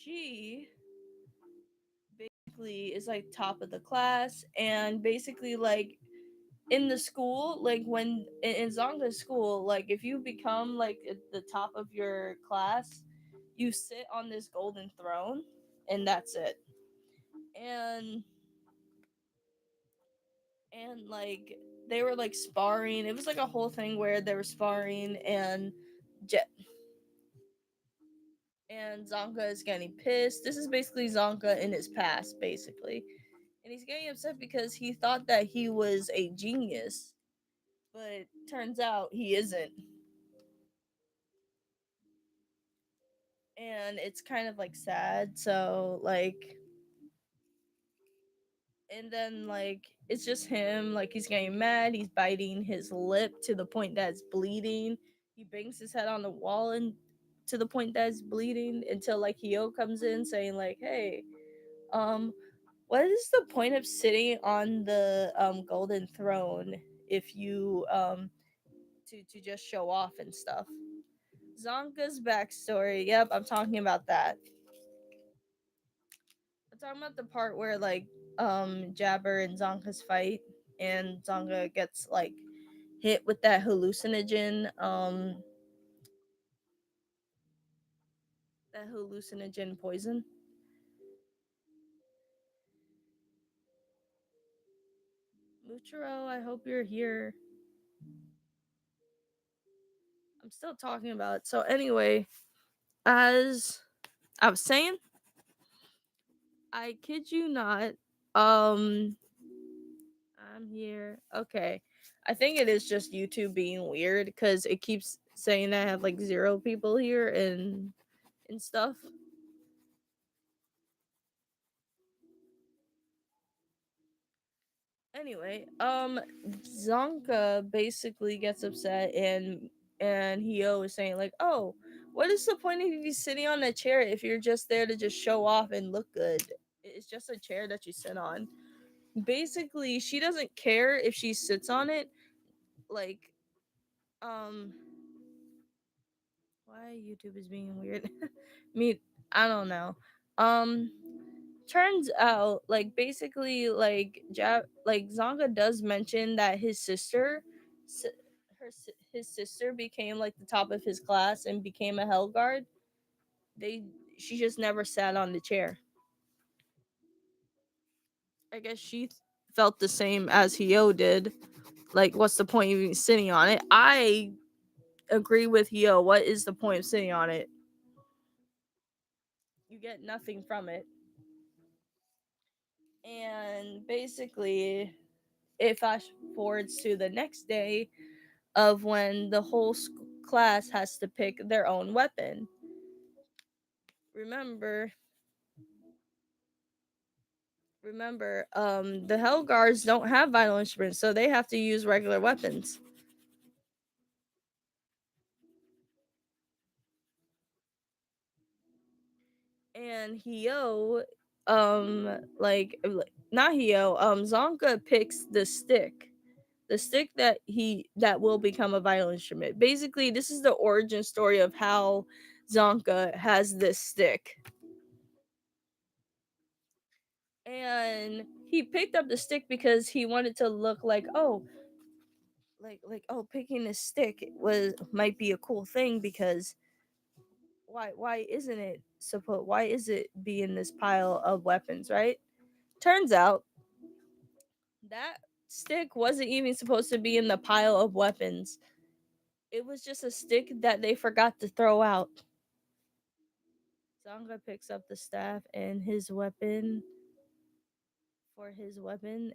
She basically is like top of the class, and basically like in the school, like when in Zonga's school, like if you become like at the top of your class, you sit on this golden throne, and that's it. And like they were like sparring. It was like a whole thing where they were sparring, and Jet and Zonka is getting pissed. This is basically Zonka in his past, basically. And he's getting upset because he thought that he was a genius, but turns out he isn't. And it's kind of like sad. So, like, and then like it's just him, like he's getting mad, he's biting his lip to the point that it's bleeding. He bangs his head on the wall and to the point that it's bleeding until like Hyo comes in saying like, hey, um what is the point of sitting on the golden throne if you to just show off and stuff. Zonka's backstory, yep, I'm talking about that. I'm talking about the part where like Jabber and Zonka's fight, and Zonka gets like hit with that hallucinogen poison. Muchiro, I hope you're here. I'm still talking about it. So anyway, as I was saying, I kid you not, um I'm here. Okay. I think it is just YouTube being weird because it keeps saying I have like 0 people here and stuff. Anyway, Zonka basically gets upset, and Hio is saying like, "Oh, what is the point of you sitting on a chair if you're just there to just show off and look good? It's just a chair that you sit on." Basically, she doesn't care if she sits on it. Like, um, why YouTube is being weird? Me, I don't know. Um, turns out like basically like like Zonga does mention that his sister his sister became like the top of his class and became a Hellguard. They She just never sat on the chair. I guess she felt the same as Hio did. Like, what's the point of even sitting on it? I agree with Hio. What is the point of sitting on it? You get nothing from it. And basically, it fast forwards to the next day of when the whole class has to pick their own weapon. Remember, the Hellguards don't have vital instruments, so they have to use regular weapons. And Hio, like not Hio, Zonka picks the stick that will become a vital instrument. Basically, this is the origin story of how Zonka has this stick. And he picked up the stick because he wanted to look like, oh, oh, picking a stick was might be a cool thing because why isn't it why is it be in this pile of weapons, right? Turns out that stick wasn't even supposed to be in the pile of weapons. It was just a stick that they forgot to throw out. Zonga picks up the staff and his weapon,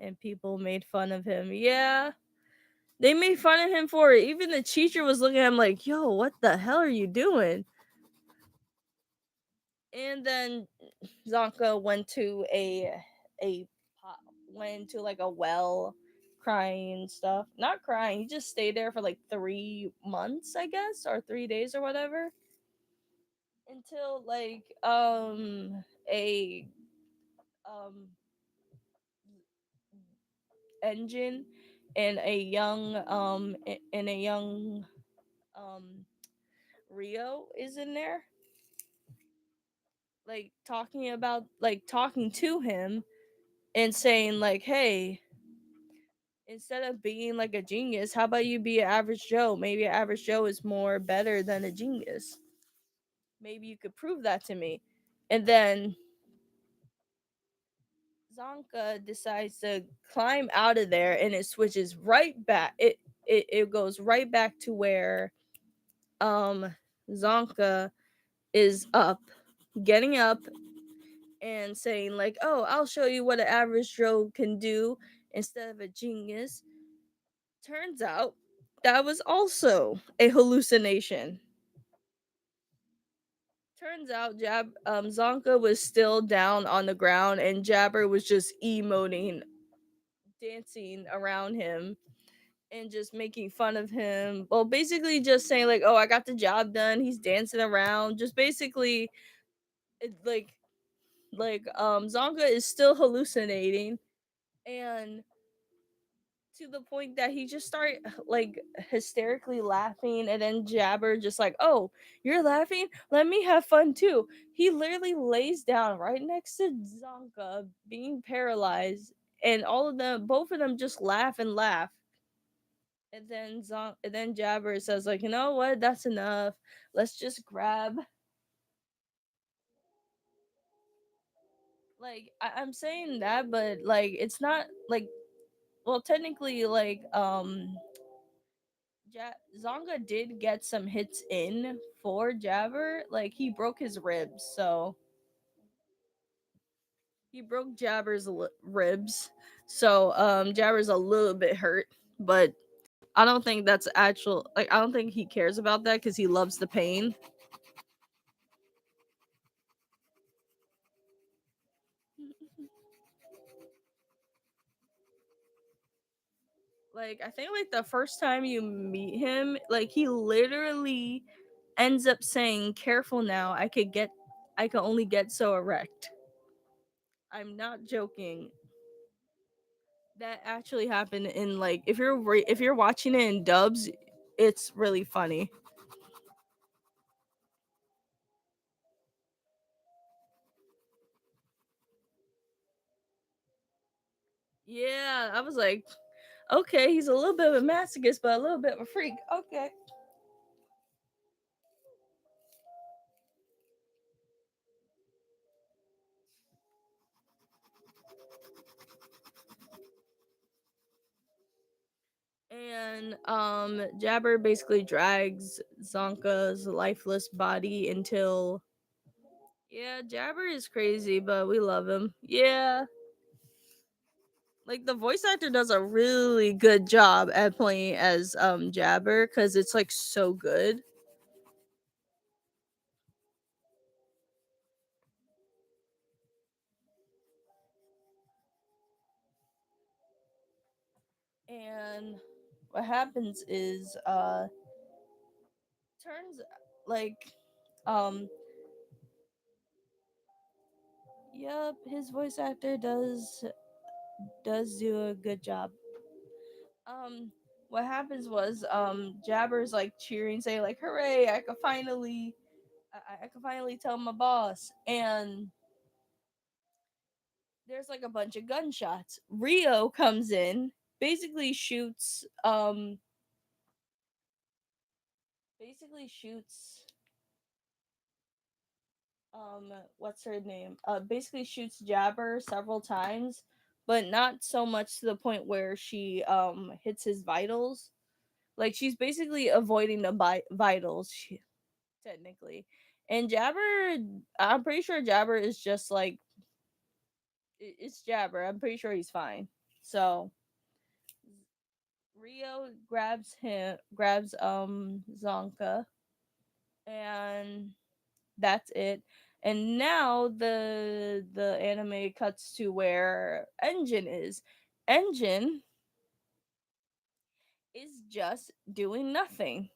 and people made fun of him. Yeah, they made fun of him for it. Even the teacher was looking at him like, "Yo, what the hell are you doing?" And then Zonka a went to like a well, crying and stuff. Not crying, he just stayed there for like 3 months, I guess, or 3 days or whatever. Until like a um engine and a young um Rio is in there, like talking to him and saying like, hey, instead of being like a genius, how about you be an average Joe? Maybe an average Joe is more better than a genius. Maybe you could prove that to me. And then Zonka decides to climb out of there, and it switches right back. It goes right back to where um Zonka is getting up and saying like, "Oh, I'll show you what an average Joe can do instead of a genius." Turns out that was also a hallucination. Turns out Zonka was still down on the ground and Jabber was just emoting, dancing around him and just making fun of him. Well, basically just saying like, "Oh, I got the job done." He's dancing around, just basically it, Zonka is still hallucinating, and to the point that he just started like hysterically laughing, and then Jabber just like, "Oh, you're laughing? Let me have fun too." He literally lays down right next to Zonka being paralyzed, and both of them just laugh and laugh. And then Jabber says like, "You know what? That's enough. Let's just grab." I'm saying that, but like it's not like, well, technically Zonga did get some hits in for Jabber. Like he broke his ribs, so he broke ribs. So Jabber's a little bit hurt, but I don't think that's actual. Like I don't think he cares about that because he loves the pain. Like I think like the first time you meet him, like he literally ends up saying, "Careful now, I can only get so erect." I'm not joking. That actually happened in like if you're watching it in dubs, it's really funny. Yeah, I was like, okay, he's a little bit of a masochist, but a little bit of a freak. Okay. And Jabber basically drags Zonka's lifeless body until, yeah, Jabber is crazy, but we love him. Yeah. Like the voice actor does a really good job at playing as Jabber cuz it's like so good. And what happens is turns like um yep, his voice actor does do a good job. What happens was Jabber's like cheering, saying like, "Hooray, I could finally tell my boss." And there's like a bunch of gunshots. Rio comes in, basically shoots what's her name? Basically shoots Jabber several times, but not so much to the point where she hits his vitals. Like she's basically avoiding the vitals technically. And Jabber, I'm pretty sure Jabber is just like it's Jabber. I'm pretty sure he's fine. So Rio grabs Zonka, and that's it. And now the anime cuts to where Engine is. Engine is just doing nothing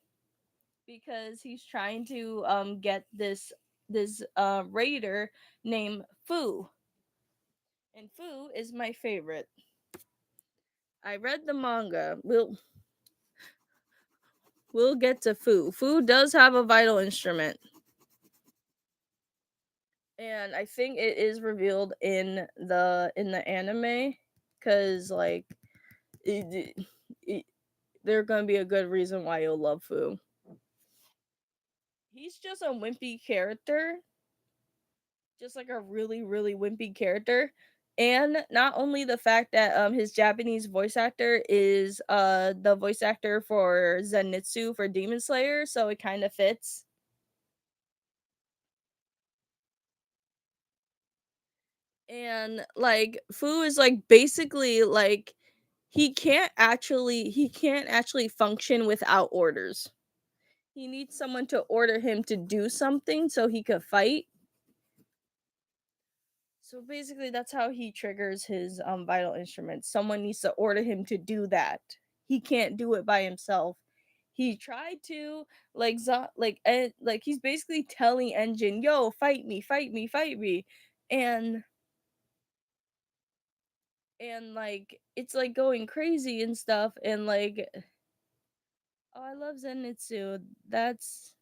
because he's trying to get this raider named Fu. And Fu is my favorite. I read the manga. We'll get to Fu. Fu does have a vital instrument, and I think it is revealed in the anime, because like it, it, there's gonna be a good reason why you'll love Fu. He's just a wimpy character, just like a really wimpy character. And not only the fact that his Japanese voice actor is the voice actor for Zenitsu for Demon Slayer, so it kind of fits. And like Fu is like basically like he can't actually function without orders. He needs someone to order him to do something so he could fight. So basically that's how he triggers his vital instruments. Someone needs to order him to do that. He can't do it by himself. He tried to like he's basically telling Engine, "Yo, fight me, fight me, fight me." And like it's like going crazy and stuff, and like, oh, I love Zenitsu. That's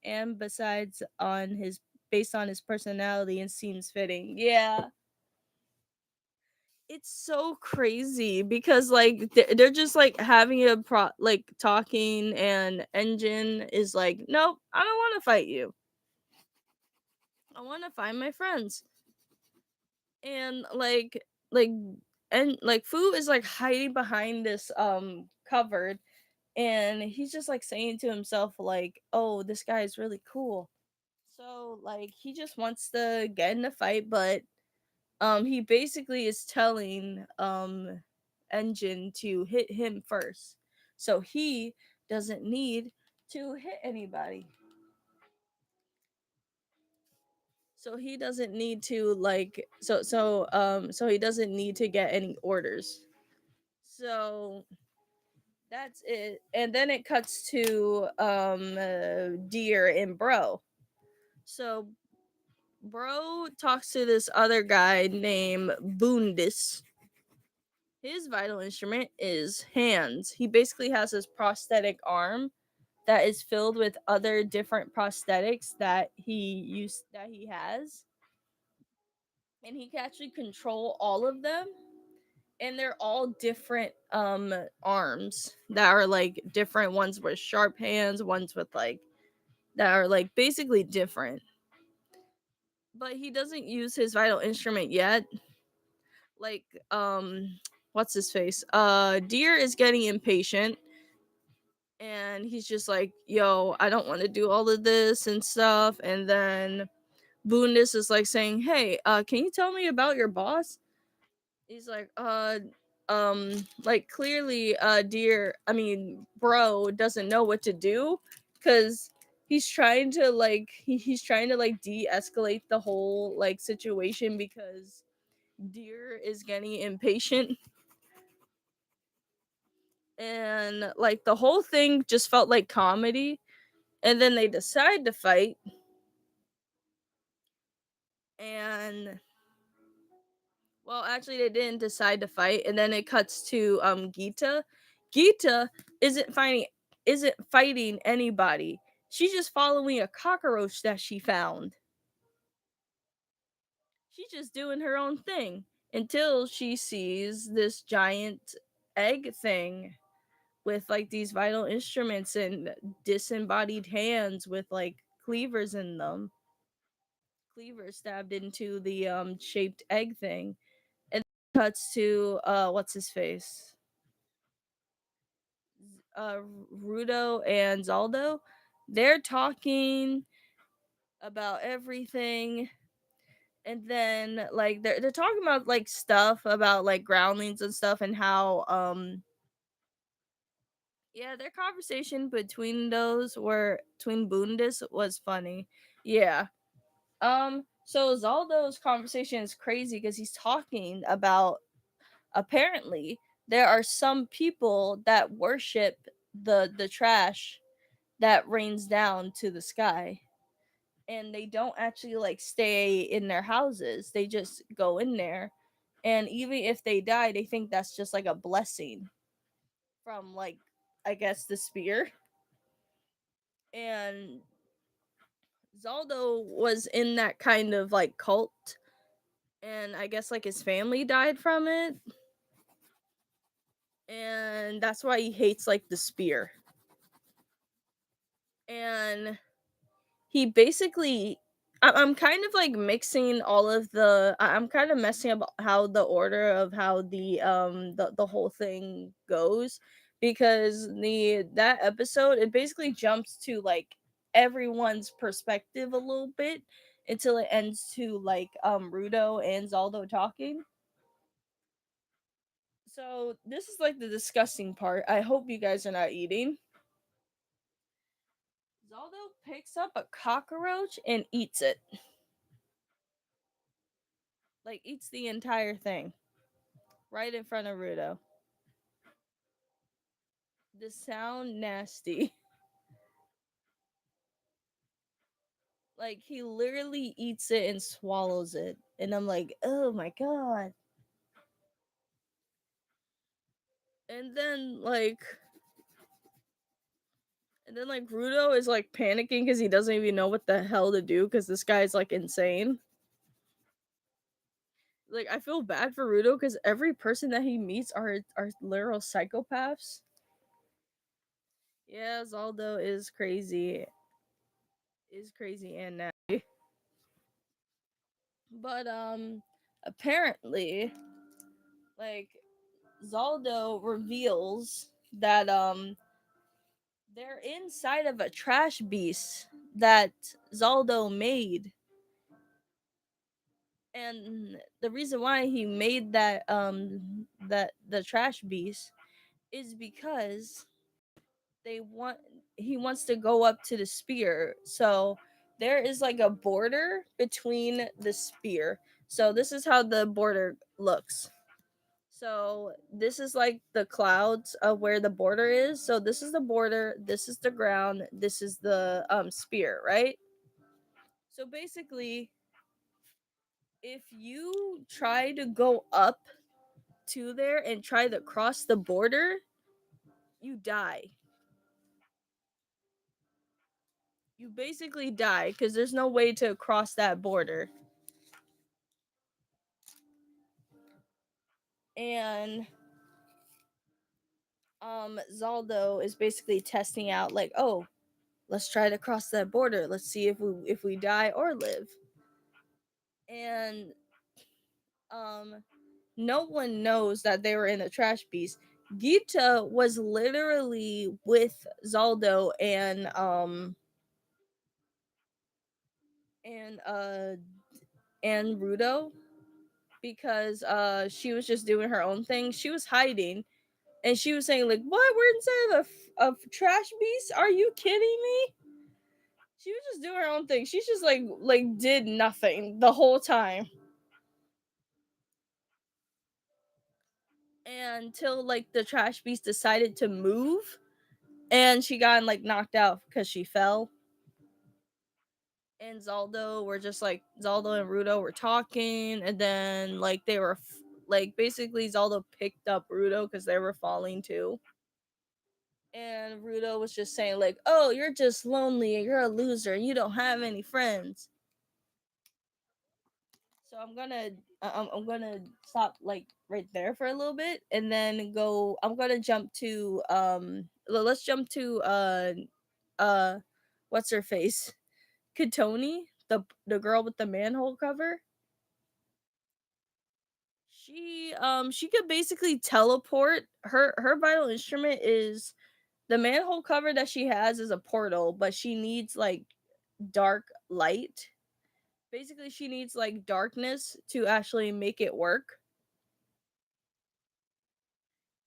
and besides on his based on his personality and seems fitting. Yeah. It's so crazy because like they're just like having a like talking, and Engine is like, "Nope, I don't want to fight you. I want to find my friends." And like and like Fu is like hiding behind this cupboard, and he's just like saying to himself like, "Oh, this guy is really cool." So like he just wants to get in a fight, but he basically is telling Engine to hit him first, so he doesn't need to hit anybody. So he doesn't need to like so he doesn't need to get any orders. So that's it. And then it cuts to Deer and Bro. So Bro talks to this other guy named Boondis. His vital instrument is hands. He basically has this prosthetic arm that is filled with other different prosthetics that he has, and he can actually control all of them. And they're all different arms that are like different, ones with sharp hands, ones with like that are like basically different. But he doesn't use his vital instrument yet. Like what's his face? Deer is getting impatient, and he's just like, "Yo, I don't want to do all of this and stuff." And then Boondis is like saying, "Hey, can you tell me about your boss?" He's like, like clearly Deer, I mean Bro doesn't know what to do, cuz he's trying to like de-escalate the whole like situation, because Deer is getting impatient. And like the whole thing just felt like comedy, and then they decide to fight. And well, actually they didn't decide to fight, and then it cuts to Gita. Gita isn't fighting isn't fighting anybody. She's just following a cockroach that she found. She's just doing her own thing until she sees this giant egg thing with like these vital instruments and disembodied hands with like cleavers in them. Cleaver stabbed into the shaped egg thing. And then cuts to what's his face? Rudo and Zaldo. They're talking about everything, and then like they're talking about like stuff about like groundlings and stuff, and how yeah, their conversation between Bundis was funny. Yeah. So Zaldo's conversation is crazy because he's talking about, apparently, there are some people that worship the trash that rains down to the sky, and they don't actually like stay in their houses. They just go in there, and even if they die, they think that's just like a blessing from, like, I guess, the spear. And Zaldo was in that kind of like cult, and I guess like his family died from it, and that's why he hates like the spear. And he basically, I'm kind of like mixing all of I'm kind of messing up how the order of how the whole thing goes, because the that episode, it basically jumps to like everyone's perspective a little bit until it ends to like Rudo and Zaldo talking. So this is like the disgusting part. I hope you guys are not eating. Zaldo picks up a cockroach and eats it. Like, eats the entire thing right in front of Rudo. The sound nasty. Like, he literally eats it and swallows it. And I'm like, oh my god. And then like Rudo is like panicking because he doesn't even know what the hell to do because this guy's like insane. Like, I feel bad for Rudo because every person that he meets are literal psychopaths. Yeah, Zaldo is crazy. Is crazy and nasty. But apparently, like, Zaldo reveals that they're inside of a trash beast that Zaldo made. And the reason why he made that the trash beast is because they want he wants to go up to the spear. So there is like a border between the spear. So this is how the border looks. So this is like the clouds of where the border is. So this is the border, this is the ground, this is the spear, right? So basically, if you try to go up to there and try to cross the border, you die. You basically die because there's no way to cross that border. And Zaldo is basically testing out, like, oh, let's try to cross that border. Let's see if we die or live. And um no one knows that they were in the trash beast. Gita was literally with Zaldo and uh and Rudo, because she was just doing her own thing. She was hiding, and she was saying like, "What? We're inside of a trash beast? Are you kidding me?" She was just doing her own thing. She's just like did nothing the whole time. And until like the trash beast decided to move, and she got like knocked out because she fell. And Zaldo and Rudo were talking, and then like they were like basically Zaldo picked up Rudo because they were falling too. And Rudo was just saying like, "Oh, you're just lonely and you're a loser and you don't have any friends." So I'm gonna stop like right there for a little bit, and then go. I'm gonna jump to let's jump to uh what's her face, Katoni, the girl with the manhole cover. She could basically teleport. Her vital instrument is the manhole cover that she has is a portal, but she needs like dark light. Basically, she needs like darkness to actually make it work.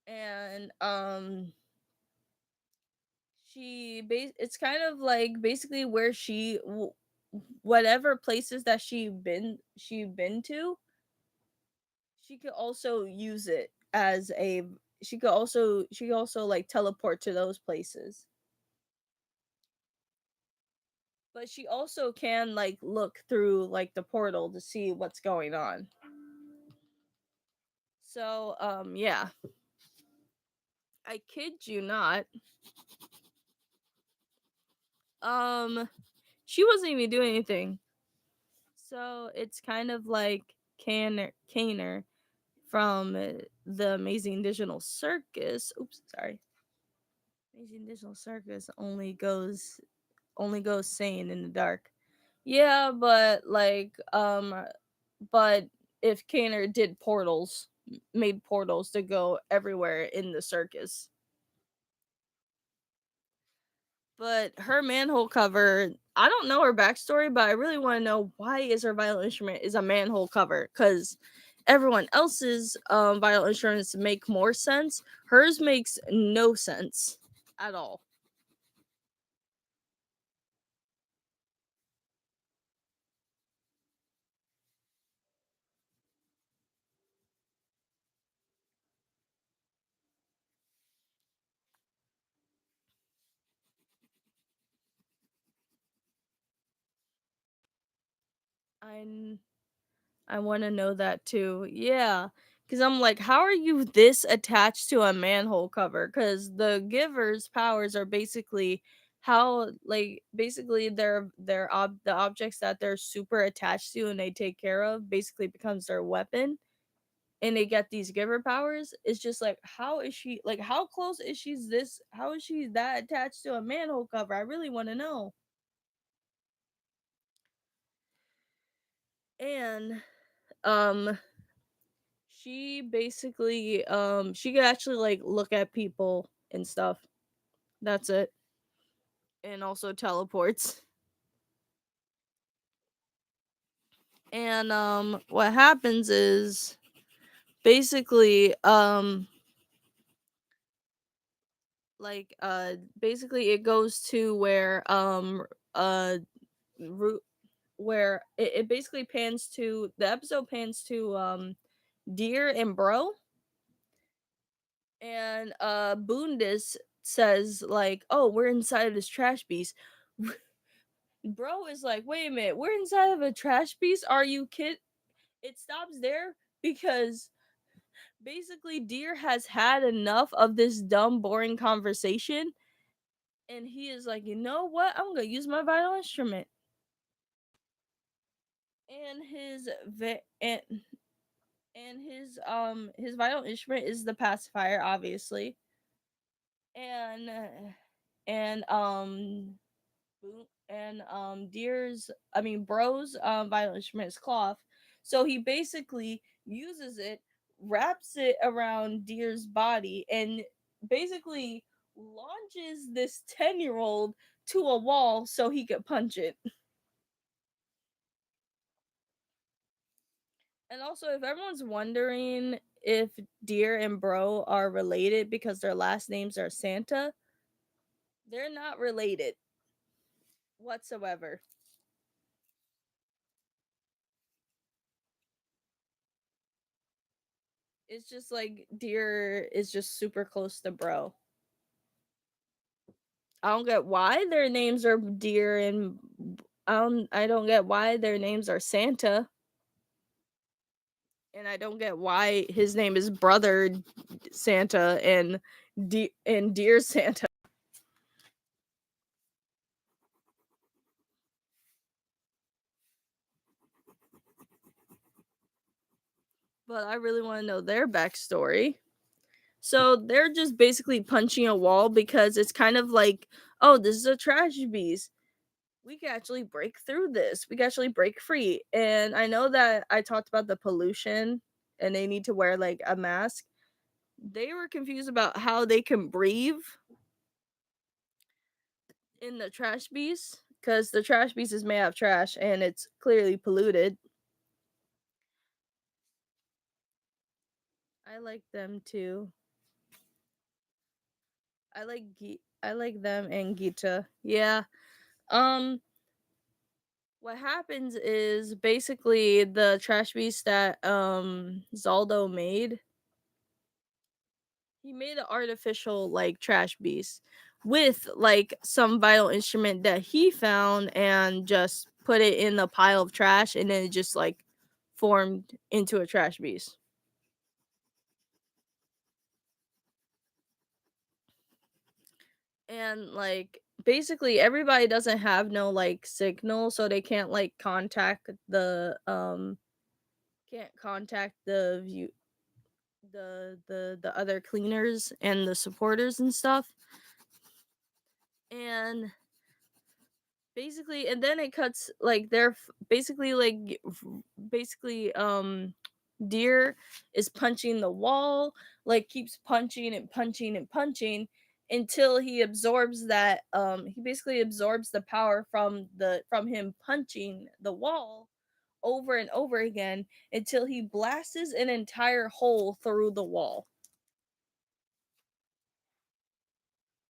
And it's kind of like basically where whatever places that she been to, she could also use it as a she could also like teleport to those places. But she also can like look through like the portal to see what's going on. So yeah. I kid you not. Um she wasn't even doing anything. So it's kind of like Kaner from the Amazing Digital Circus. Oops, sorry. Amazing Digital Circus only goes sane in the dark. Yeah, but if Kaner did portals, made portals to go everywhere in the circus. But her manhole cover, I don't know her backstory, but I really want to know why is her violin instrument is a manhole cover? Because everyone else's violin instruments make more sense. Hers makes no sense at all. I I want to know that too. Yeah. Cuz I'm like, how are you this attached to a manhole cover? Cuz the giver's powers are basically how like basically the objects that they're super attached to and they take care of basically becomes their weapon and they get these giver powers. It's just like how close is how is she that attached to a manhole cover? I really want to know. And um she could actually like look at people and stuff. That's it. And also teleports. And what happens is basically basically it goes to where root where it basically pans to the episode pans to Deer and Bro, and Boondis says like, "Oh, we're inside of this trash beast." Bro is like, "Wait a minute, we're inside of a trash beast? Are you kid?" It stops there because basically Deer has had enough of this dumb, boring conversation, and he is like, "You know what? I'm gonna use my vital instrument." And his vital instrument is the pacifier, obviously, and Deer's I mean Bro's violin instrument is cloth. So he basically uses it, wraps it around Deer's body, and basically launches this 10-year-old to a wall so he could punch it. And also, if everyone's wondering if Deer and Bro are related because their last names are Santa, they're not related whatsoever. It's just like Deer is just super close to Bro. I don't get why their names are Deer and I don't get why their names are Santa, and I don't get why his name is Brother Santa and Dear Santa. But I really want to know their backstory. So they're just basically punching a wall because it's kind of like, oh, this is a trash beast. We can actually break through this. We can actually break free. And I know that I talked about the pollution and they need to wear like a mask. They were confused about how they can breathe in the trash beast because the trash beast is made out of trash and it's clearly polluted. I like them too. I like them and Gita. Yeah. Um what happens is basically the trash beast that Zaldo made he made an artificial like trash beast with like some vital instrument that he found and just put it in the pile of trash and then it just like formed into a trash beast. And like basically everybody doesn't have no like signal so they can't like contact the can't contact the view the other cleaners and the supporters and stuff. And basically and then it cuts like they're basically like basically deer is punching the wall, like keeps punching and punching and punching until he absorbs that he basically absorbs the power from him punching the wall over and over again until he blasts an entire hole through the wall.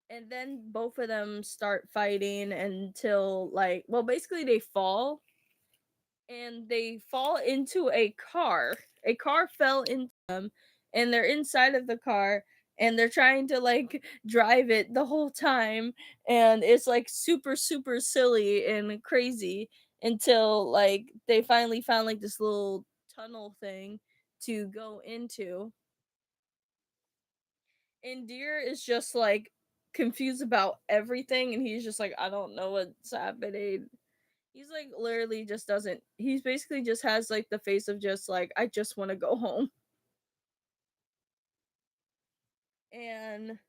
And then both of them start fighting until like well basically they fall and they fall into a car. A car fell into them and they're inside of the car and they're trying to like drive it the whole time and it's like super super silly and crazy until like they finally found like this little tunnel thing to go into. And Deer is just like confused about everything and he's just like I don't know what's happening. He's like literally just doesn't. He's basically just has like the face of just like I just want to go home. And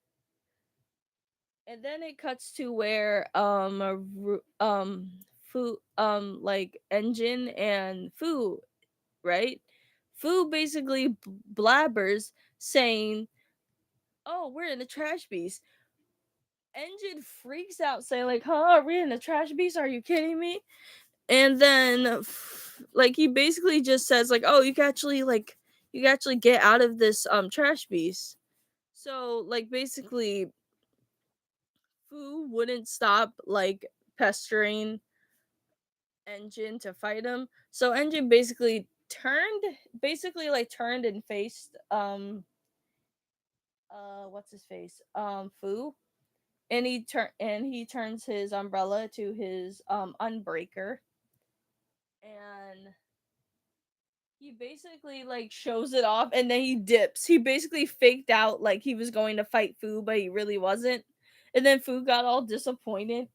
and then it cuts to where Fu like Engine and Fu, right? Fu basically blabbers saying, "Oh, we're in the trash beast." Engine freaks out saying like, "Huh, we're in the trash beast? Are you kidding me?" And then like he basically just says like oh you can actually get out of this trash beast. So like basically Fu wouldn't stop like pestering Engine to fight him, so Engine basically and faced what's his face Fu, and he turns his umbrella to his unbreaker. And he basically like shows it off and then he dips. He basically faked out like he was going to fight Fu, but he really wasn't. And then Fu got all disappointed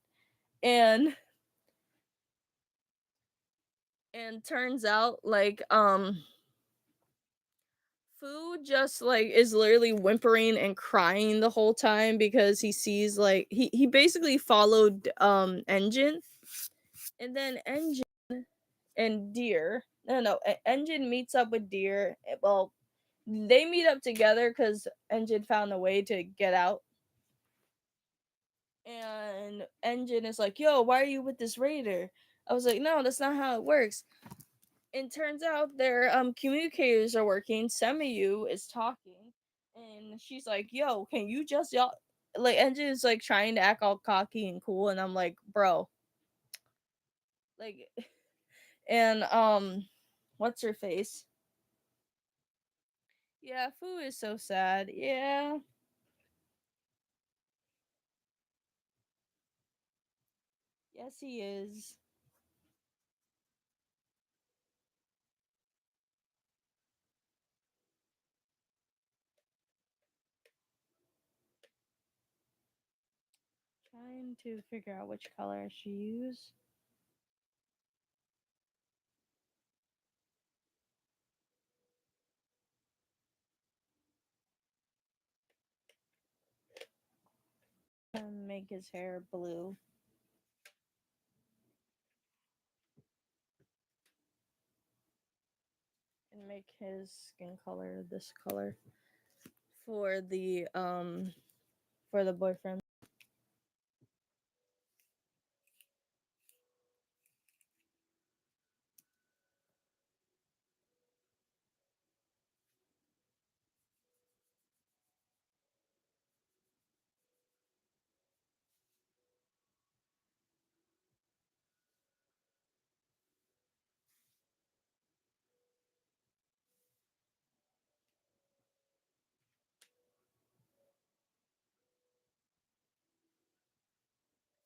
and turns out like Fu just like is literally whimpering and crying the whole time because he sees like he basically followed Engine, and then Engine and Deer no Engine meets up with Deer. Well, they meet up together because Engine found a way to get out. And Engine is like, "Yo, why are you with this raider?" I was like, "No, that's not how it works." And turns out their communicators are working. Semiyu is talking, and she's like, "Yo, can you just y'all?" Like Engine is like trying to act all cocky and cool, and I'm like, "Bro, like," and what's her face? Yeah, Fu is so sad. Yeah, yes, he is. Trying to figure out which color I should use. And make his hair blue. And make his skin color this color for the boyfriend.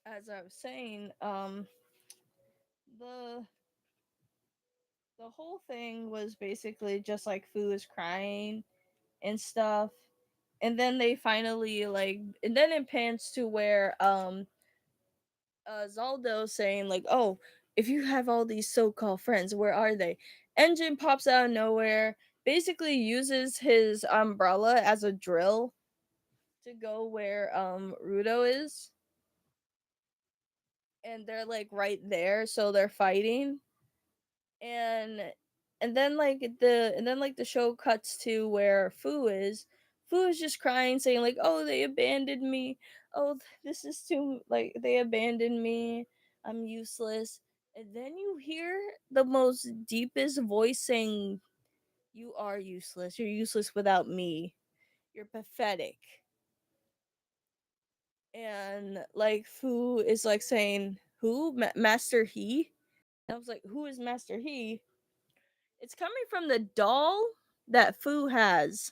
as I was saying, the the whole thing was basically just like Fu is crying and stuff. And then they finally like and then it pans to where Zaldo saying like, "Oh, if you have all these so-called friends, where are they?" Engine pops out of nowhere, basically uses his umbrella as a drill to go where Rudo is, and they're like right there, so they're fighting. And and then the show cuts to where Fu is. Fu is just crying, saying like, "Oh, they abandoned me. Oh, this is too like they abandoned me. I'm useless." And then you hear the most deepest voice saying, "You are useless. You're useless without me. You're pathetic." And like Fu is like saying, "Who? Master He?" And I was like, "Who is Master He?" It's coming from the doll that Fu has.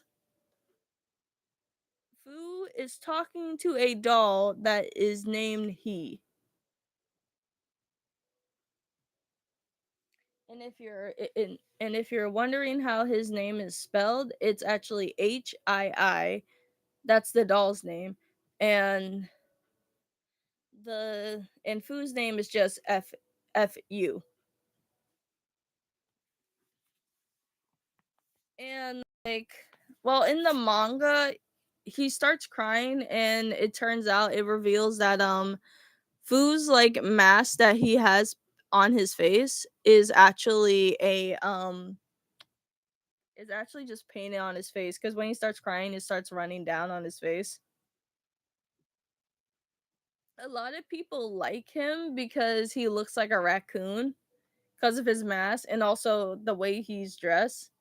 Fu is talking to a doll that is named He. And if you're wondering how his name is spelled, it's actually Hii. That's the doll's name. And Fu's name is just Fu. And like well in the manga he starts crying and it turns out it reveals that Fu's like mask that he has on his face is actually just painted on his face because when he starts crying it starts running down on his face. A lot of people like him because he looks like a raccoon because of his mask and also the way he's dressed.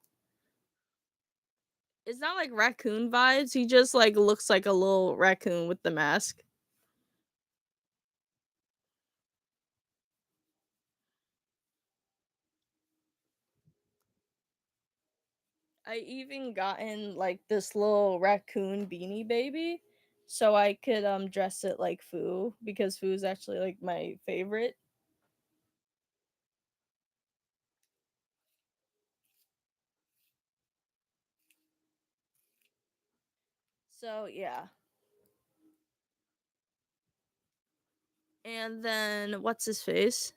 It's not like raccoon vibes, he just like looks like a little raccoon with the mask. I even gotten like this little raccoon beanie baby so I could dress it like Fu because Fu's actually like my favorite. So yeah. And then what's his face?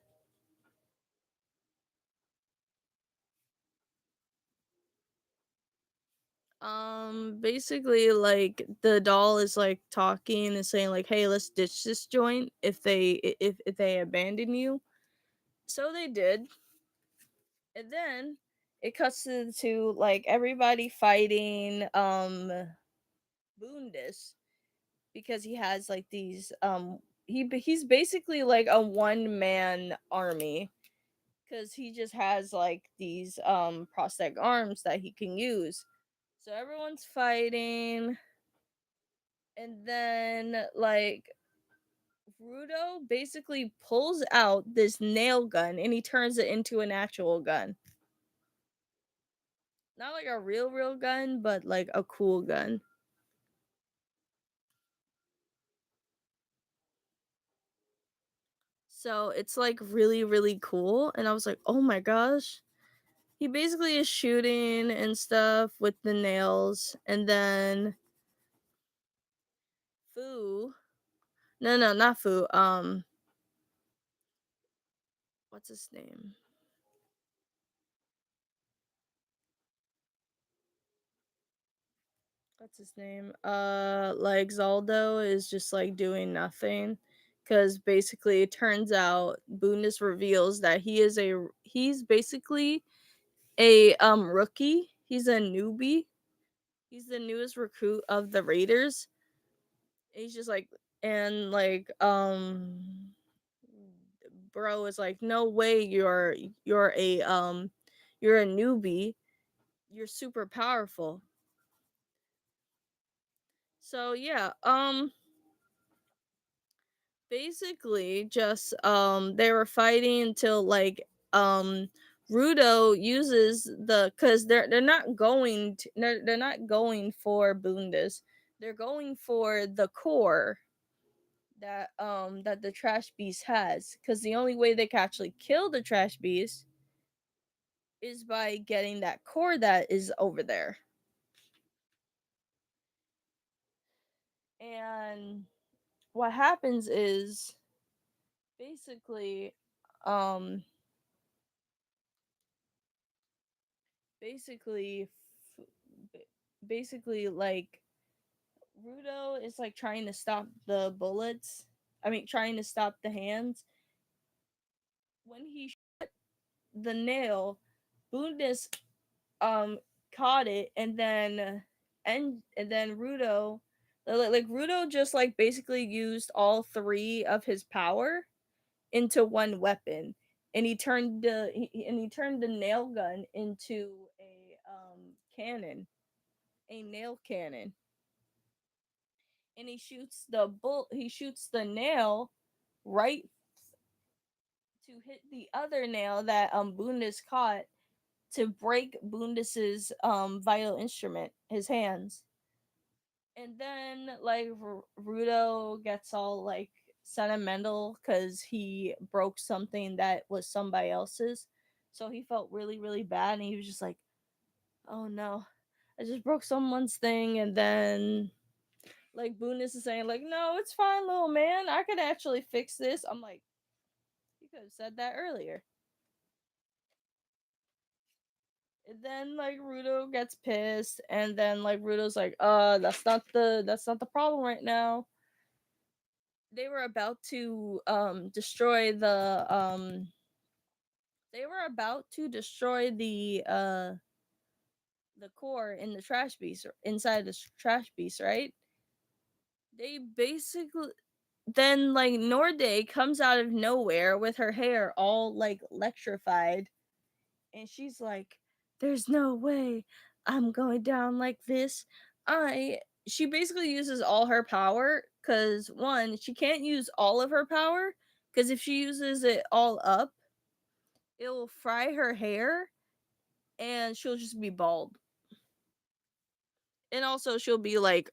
Basically like the doll is like talking and saying like, "Hey, let's ditch this joint if they abandon you." So they did. And then it cuts to like everybody fighting Boondis because he has like these he's basically like a one man army because he just has like these prosthetic arms that he can use. So everyone's fighting, and then like Rudo basically pulls out this nail gun and he turns it into an actual gun. Not like a real gun, but like a cool gun. So it's like really cool. And I was like, oh my gosh. He basically is shooting and stuff with the nails. And then Fu. No, not Fu. What's his name? What's his name? Like Zaldo is just like doing nothing. Cause basically it turns out Bundus reveals that he's basically a rookie. He's a newbie. He's the newest recruit of the Raiders. He's just like and like bro is like, no way you're a newbie. You're super powerful. So yeah, basically just they were fighting until like Rudo uses because they're not going they're not going for Bundes. They're going for the core. that the trash beast has, because the only way they can actually kill the trash beast is by getting that core that is over there. And what happens is basically um basically basically like Rudo is like trying to stop the bullets. I mean, trying to stop the hands. When he shot the nail, Bundes caught it, and then Rudo, like Rudo just like basically used all three of his power into one weapon, and he turned the nail gun into a cannon, a nail cannon, and he shoots the nail right to hit the other nail that Bundes caught, to break Bundes's vital instrument, his hands. And then like Rudo gets all like sentimental because he broke something that was somebody else's. So he felt really, really bad, and he was just like, "Oh no, I just broke someone's thing." And then like Bundes is saying like, "No, it's fine, little man. I could actually fix this." I'm like, "You could have said that earlier." And then like Rudo gets pissed, and then like Rudo's like, that's not the problem right now." They were about to destroy the core in the trash beast, inside the trash beast, right? They basically Then like Norde comes out of nowhere with her hair all like electrified, and she's like, "There's no way I'm going down like this." I She basically uses all her power, cuz one, she can't use all of her power, cuz if she uses it all up, it will fry her hair and she'll just be bald. And also she'll be like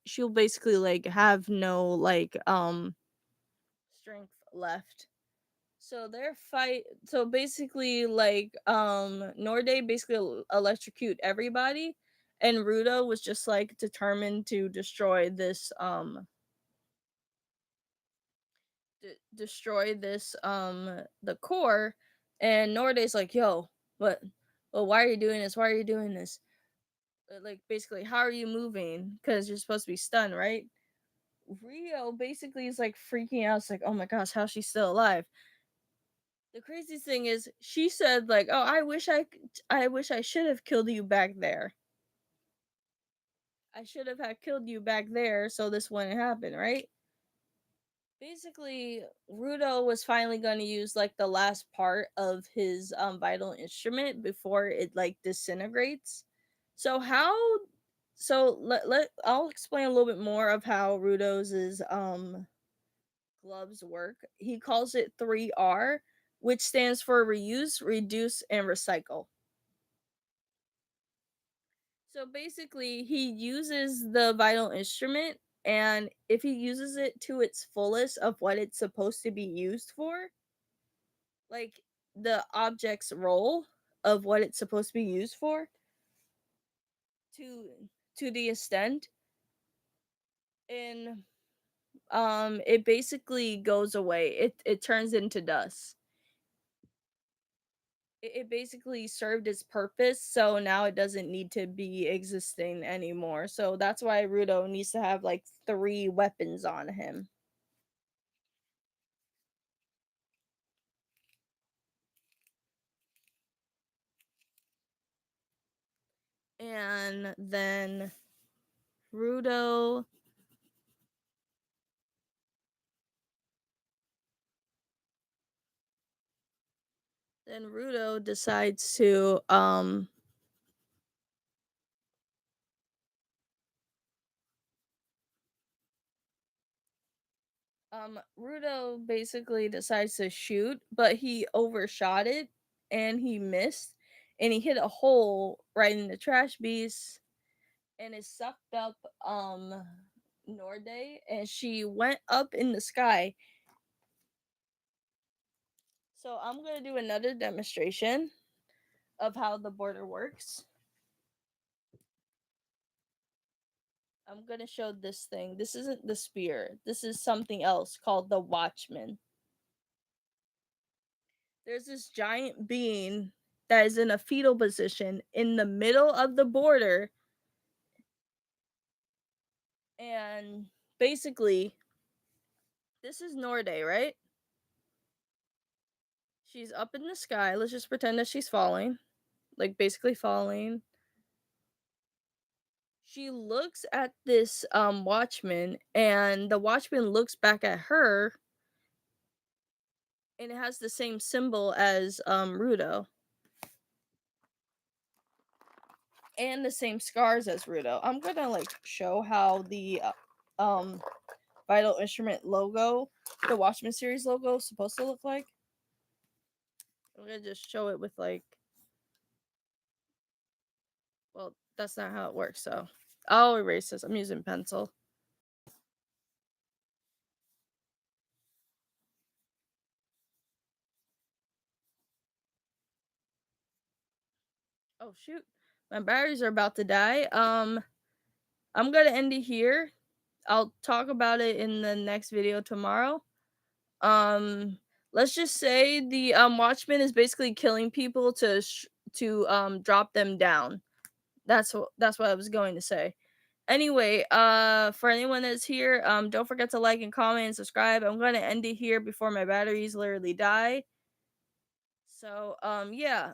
she'll basically like have no like strength left. So basically like Norde basically electrocute everybody, and Rudo was just like determined to destroy this the core. And Norde's like, "Yo, what well, why are you doing this? Why are you doing this?" Like basically, "How are you moving? Cuz you're supposed to be stunned, right?" Rio basically is like freaking out. It's like, "Oh my gosh, how's she still alive?" The craziest thing is she said like, "Oh, I wish I should have killed you back there. I should have had killed you back there so this wouldn't happen, right?" Basically, Rudo was finally going to use like the last part of his vital instrument before it like disintegrates. So how let I'll explain a little bit more of how Rudo's gloves work. He calls it 3R, which stands for reuse, reduce, and recycle. So basically, he uses the vital instrument, and if he uses it to its fullest of what it's supposed to be used for, like the object's role of what it's supposed to be used for, to the extent, and it basically goes away. It turns into dust. It basically served its purpose, so now it doesn't need to be existing anymore. So that's why Rudo needs to have like three weapons on him. And Rudo then Rudo decides to Rudo basically decides to shoot, but he overshot it and he missed, and he hit a hole right in the trash beast, and it sucked up Norday, and she went up in the sky. So I'm gonna do another demonstration of how the border works. I'm gonna show this thing. This isn't the spear. This is something else called the Watchman. There's this giant being that is in a fetal position in the middle of the border, and basically, this is Norday, right? She's up in the sky. Let's just pretend that she's falling, like basically falling. She looks at this watchman, and the watchman looks back at her, and it has the same symbol as Rudo, and the same scars as Rudo. I'm gonna like show how the Vital Instrument logo, the Watchman series logo, is supposed to look like. I'm gonna just show it with like, well, that's not how it works. So I'll erase this. I'm using pencil. Oh shoot, my batteries are about to die. I'm gonna end it here. I'll talk about it in the next video tomorrow. Um, let's just say the Watchman is basically killing people to drop them down. That's what I was going to say. Anyway, for anyone that's here, don't forget to like and comment and subscribe. I'm gonna end it here before my batteries literally die. So yeah.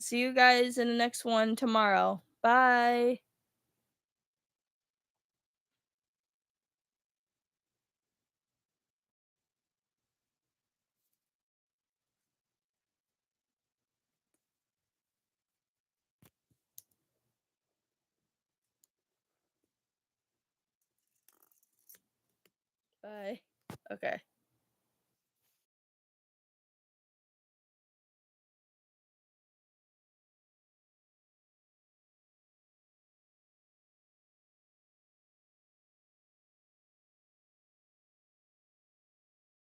See you guys in the next one tomorrow. Bye. Bye. Okay.